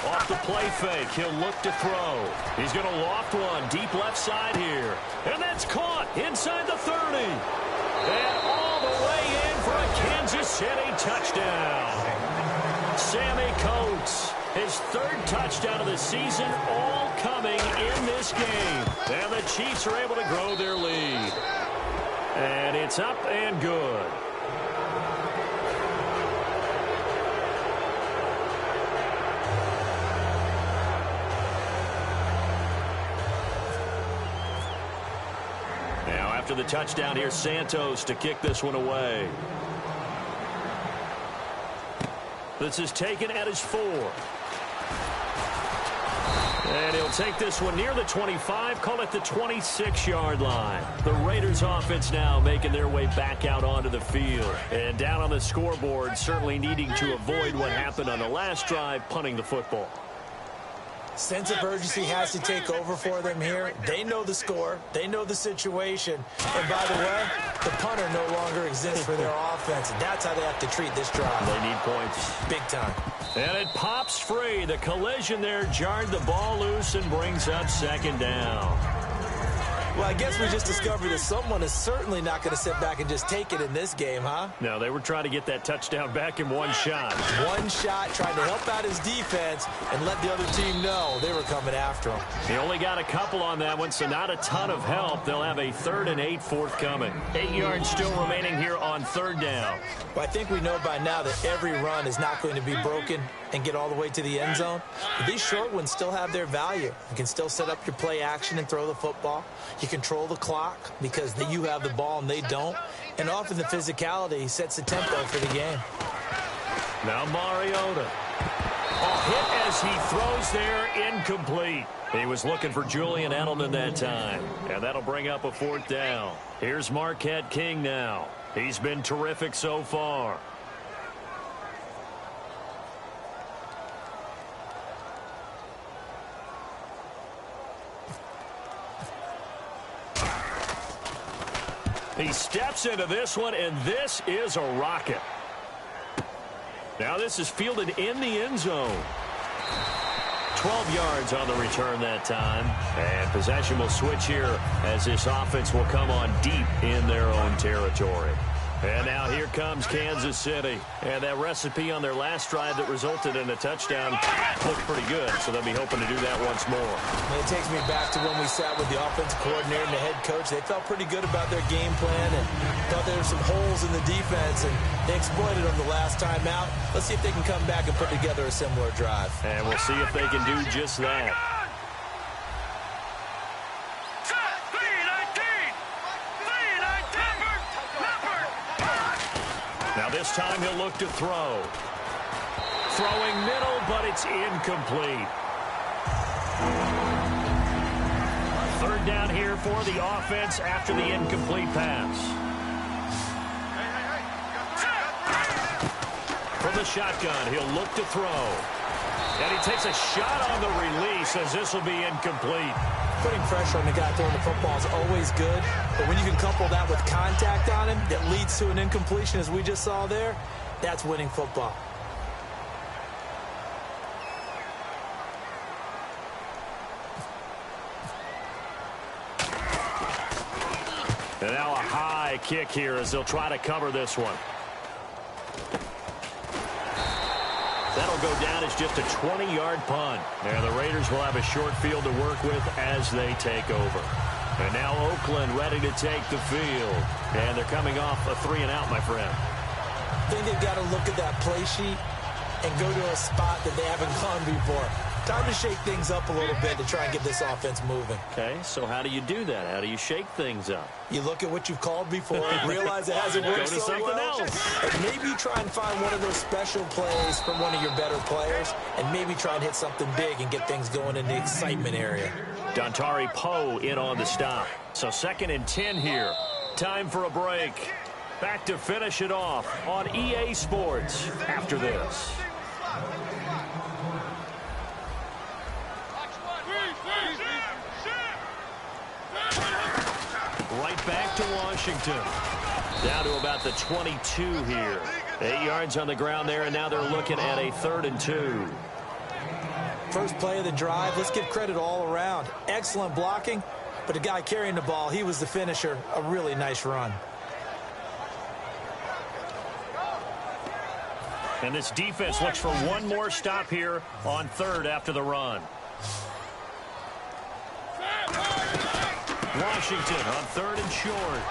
Off the play fake, he'll look to throw. He's going to loft one deep left side here. And that's caught inside the 30. And all the way in for a Kansas City touchdown. Sammy Coates, his 3rd touchdown of the season, all coming in this game. And the Chiefs are able to grow their lead. And it's up and good. After the touchdown, here's Santos to kick this one away. This is taken at his 4. And he'll take this one near the 25, call it the 26-yard line. The Raiders offense now making their way back out onto the field. And down on the scoreboard, certainly needing to avoid what happened on the last drive, punting the football. Sense of urgency has to take over for them here. They know the score. They know the situation. And by the way, the punter no longer exists for their offense. And that's how they have to treat this drive. They need points. Big time. And it pops free. The collision there jarred the ball loose and brings up second down. Well, I guess we just discovered that someone is certainly not going to sit back and just take it in this game, huh? No, they were trying to get that touchdown back in one shot. One shot, trying to help out his defense and let the other team know they were coming after him. He only got a couple on that one, so not a ton of help. They'll have a 3rd and 8 forthcoming. 8 yards still remaining here on 3rd down. Well, I think we know by now that every run is not going to be broken and get all the way to the end zone. But these short ones still have their value. You can still set up your play action and throw the football. You control the clock because you have the ball and they don't. And often the physicality sets the tempo for the game. Now Mariota. A hit as he throws there, incomplete. He was looking for Julian Edelman that time. And that'll bring up a 4th down. Here's Marquette King now. He's been terrific so far. He steps into this one, and this is a rocket. Now this is fielded in the end zone. 12 yards on the return that time. And possession will switch here as this offense will come on deep in their own territory. And now here comes Kansas City. And that recipe on their last drive that resulted in a touchdown looked pretty good. So they'll be hoping to do that once more. And it takes me back to when we sat with the offensive coordinator and the head coach. They felt pretty good about their game plan and thought there were some holes in the defense. And they exploited them the last time out. Let's see if they can come back and put together a similar drive. And we'll see if they can do just that. Now this time he'll look to throw. Throwing middle, but it's incomplete. 3rd down here for the offense after the incomplete pass. From the shotgun, he'll look to throw. And he takes a shot on the release as this will be incomplete. Putting pressure on the guy throwing the football is always good, but when you can couple that with contact on him that leads to an incompletion, as we just saw there, that's winning football. And now a high kick here as they'll try to cover this one. That'll go down as just a 20-yard punt. And the Raiders will have a short field to work with as they take over. And now Oakland ready to take the field. And they're coming off a 3-and-out, my friend. I think they've got to look at that play sheet and go to a spot that they haven't gone before. Time to shake things up a little bit to try and get this offense moving. Okay, so how do you do that? How do you shake things up? You look at what you've called before and realize it hasn't worked Go to so something well. else. And maybe try and find one of those special plays from one of your better players and maybe try and hit something big and get things going in the excitement area. Dontari Poe in on the stop. So 2nd and 10 here. Time for a break. Back to finish it off on EA Sports after this. Right back to Washington. Down to about the 22 here. 8 yards on the ground there, and now they're looking at a 3rd and 2. First play of the drive, let's give credit all around. Excellent blocking, but the guy carrying the ball, he was the finisher. A really nice run. And this defense looks for one more stop here on 3rd after the run. Washington on 3rd and short.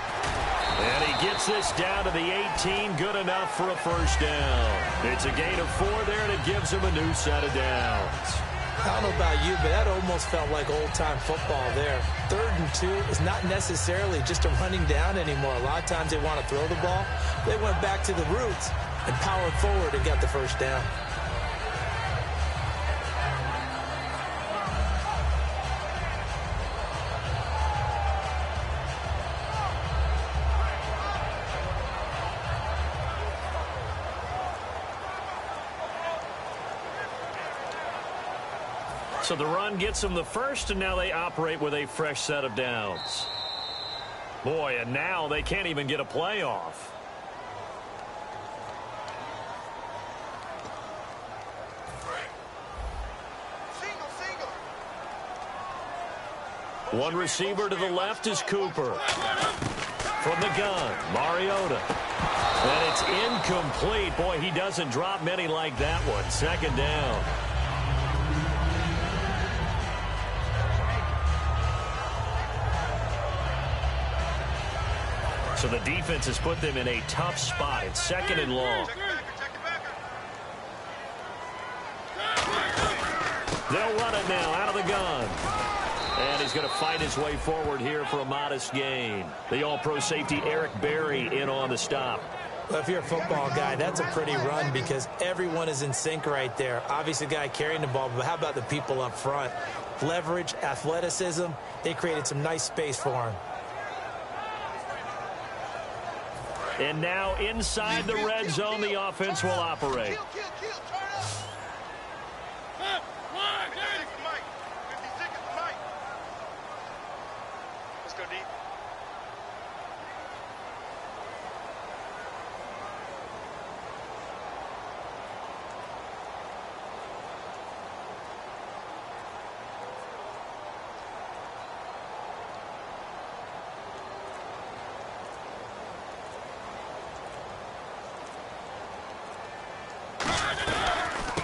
And he gets this down to the 18. Good enough for a 1st down. It's a gain of 4 there, and it gives him a new set of downs. I don't know about you, but that almost felt like old-time football there. 3rd and 2 is not necessarily just a running down anymore. A lot of times they want to throw the ball. They went back to the roots and powered forward and got the 1st down. So the run gets them the first, and now they operate with a fresh set of downs. Boy, and now they can't even get a play off. One receiver to the left is Cooper. From the gun, Mariota. And it's incomplete. Boy, he doesn't drop many like that one. Second down. So the defense has put them in a tough spot. It's second and long. They'll run it now out of the gun. And he's going to fight his way forward here for a modest gain. The all-pro safety Eric Berry in on the stop. Well, if you're a football guy, that's a pretty run because everyone is in sync right there. Obviously, the guy carrying the ball, but how about the people up front? Leverage, athleticism, they created some nice space for him. And now inside the red zone, the offense will operate.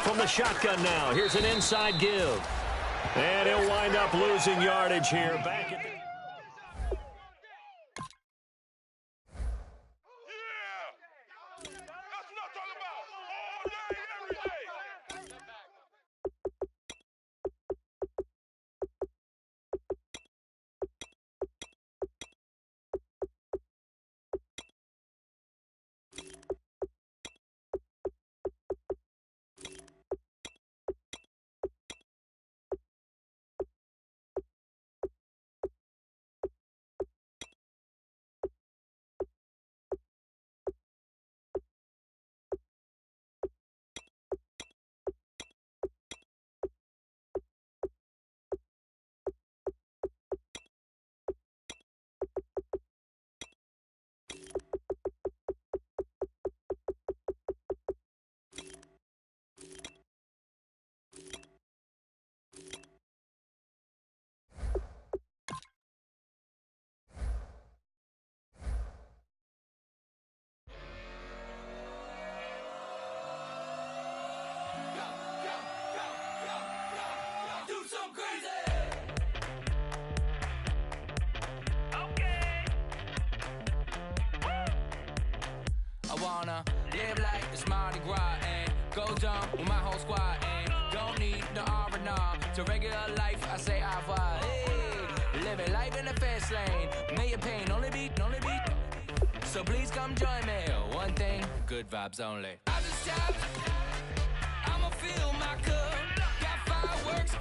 From the shotgun now, here's an inside give. And he'll wind up losing yardage here. Back at the... Live like it's Mardi Gras and go dumb with my whole squad and don't need the R&R. To regular life, I say au revoir. Hey, living life in the fast lane. Million pain, only beat. So please come join me. One thing, good vibes only. I just stopped. I'ma fill my cup. Got fireworks.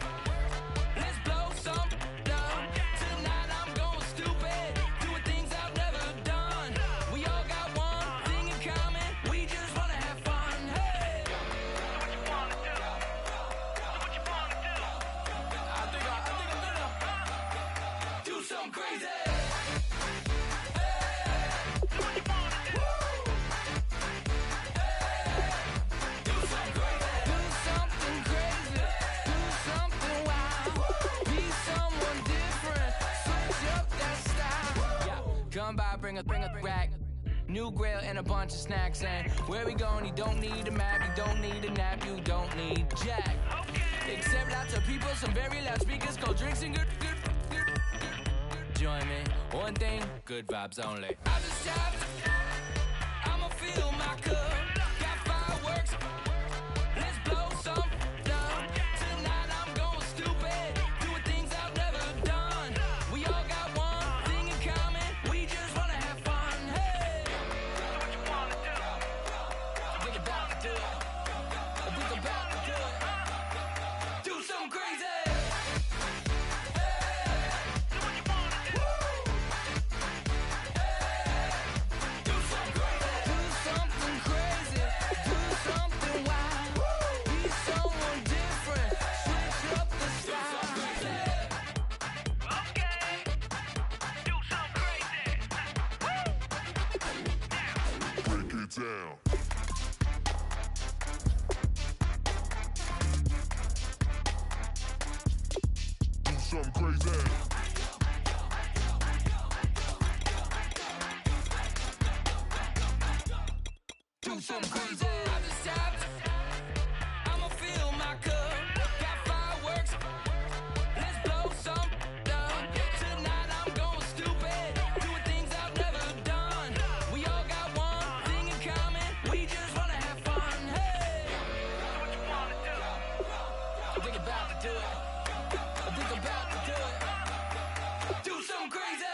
Let's blow some down. Tonight I'm going stupid. Doing things I've never done. We all got one thing in common. We just wanna have fun. Hey! Do what you wanna do. Do what you wanna do. I think I'm gonna do something crazy. Come by, bring a rack. New grill and a bunch of snacks. And where we going, you don't need a map. You don't need a nap. You don't need jack. Except lots of people, some very loud speakers. Cold drinks and good. Join me. One thing, good vibes only. I just stopped. I'ma fill my cup. Got fireworks. Let's blow some down. Tonight I'm going stupid. Doing things I've never done. We all got one thing in common. We just wanna have fun. Hey! Do what you wanna do. We about to do it. We about to do it. Do something crazy. Do something crazy. it down. Do something crazy. Do something crazy. I just tapped. I'ma fill my cup. Got fireworks. Let's blow some up. Tonight I'm going stupid. Doing things I've never done. We all got one thing in common. We just wanna have fun. Hey! Do what you wanna do. I think about to do it. I think about to do it. Do something crazy.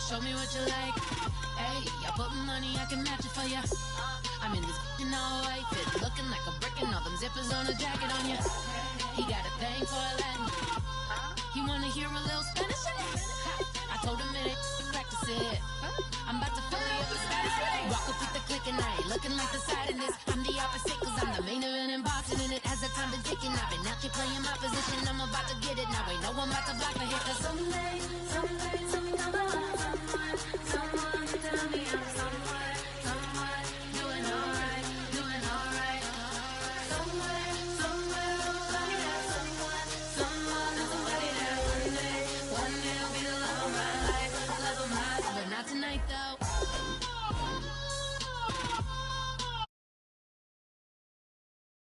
Show me what you like. Hey, I put money, I can match it for ya. I'm in this in all white fit, looking like a brick and all them zippers on a jacket on ya. He got a thing for a Latin. He wanna hear a little Spanish. I told him it ain't practice it. I'm about to fill you up with status. Rock up with the click and I ain't looking like the side in this. I'm the opposite cause I'm the main event in boxing and it has the time been ticking. I've been out here playing my position, I'm about to get it. Now ain't no one about to block the hit cause someday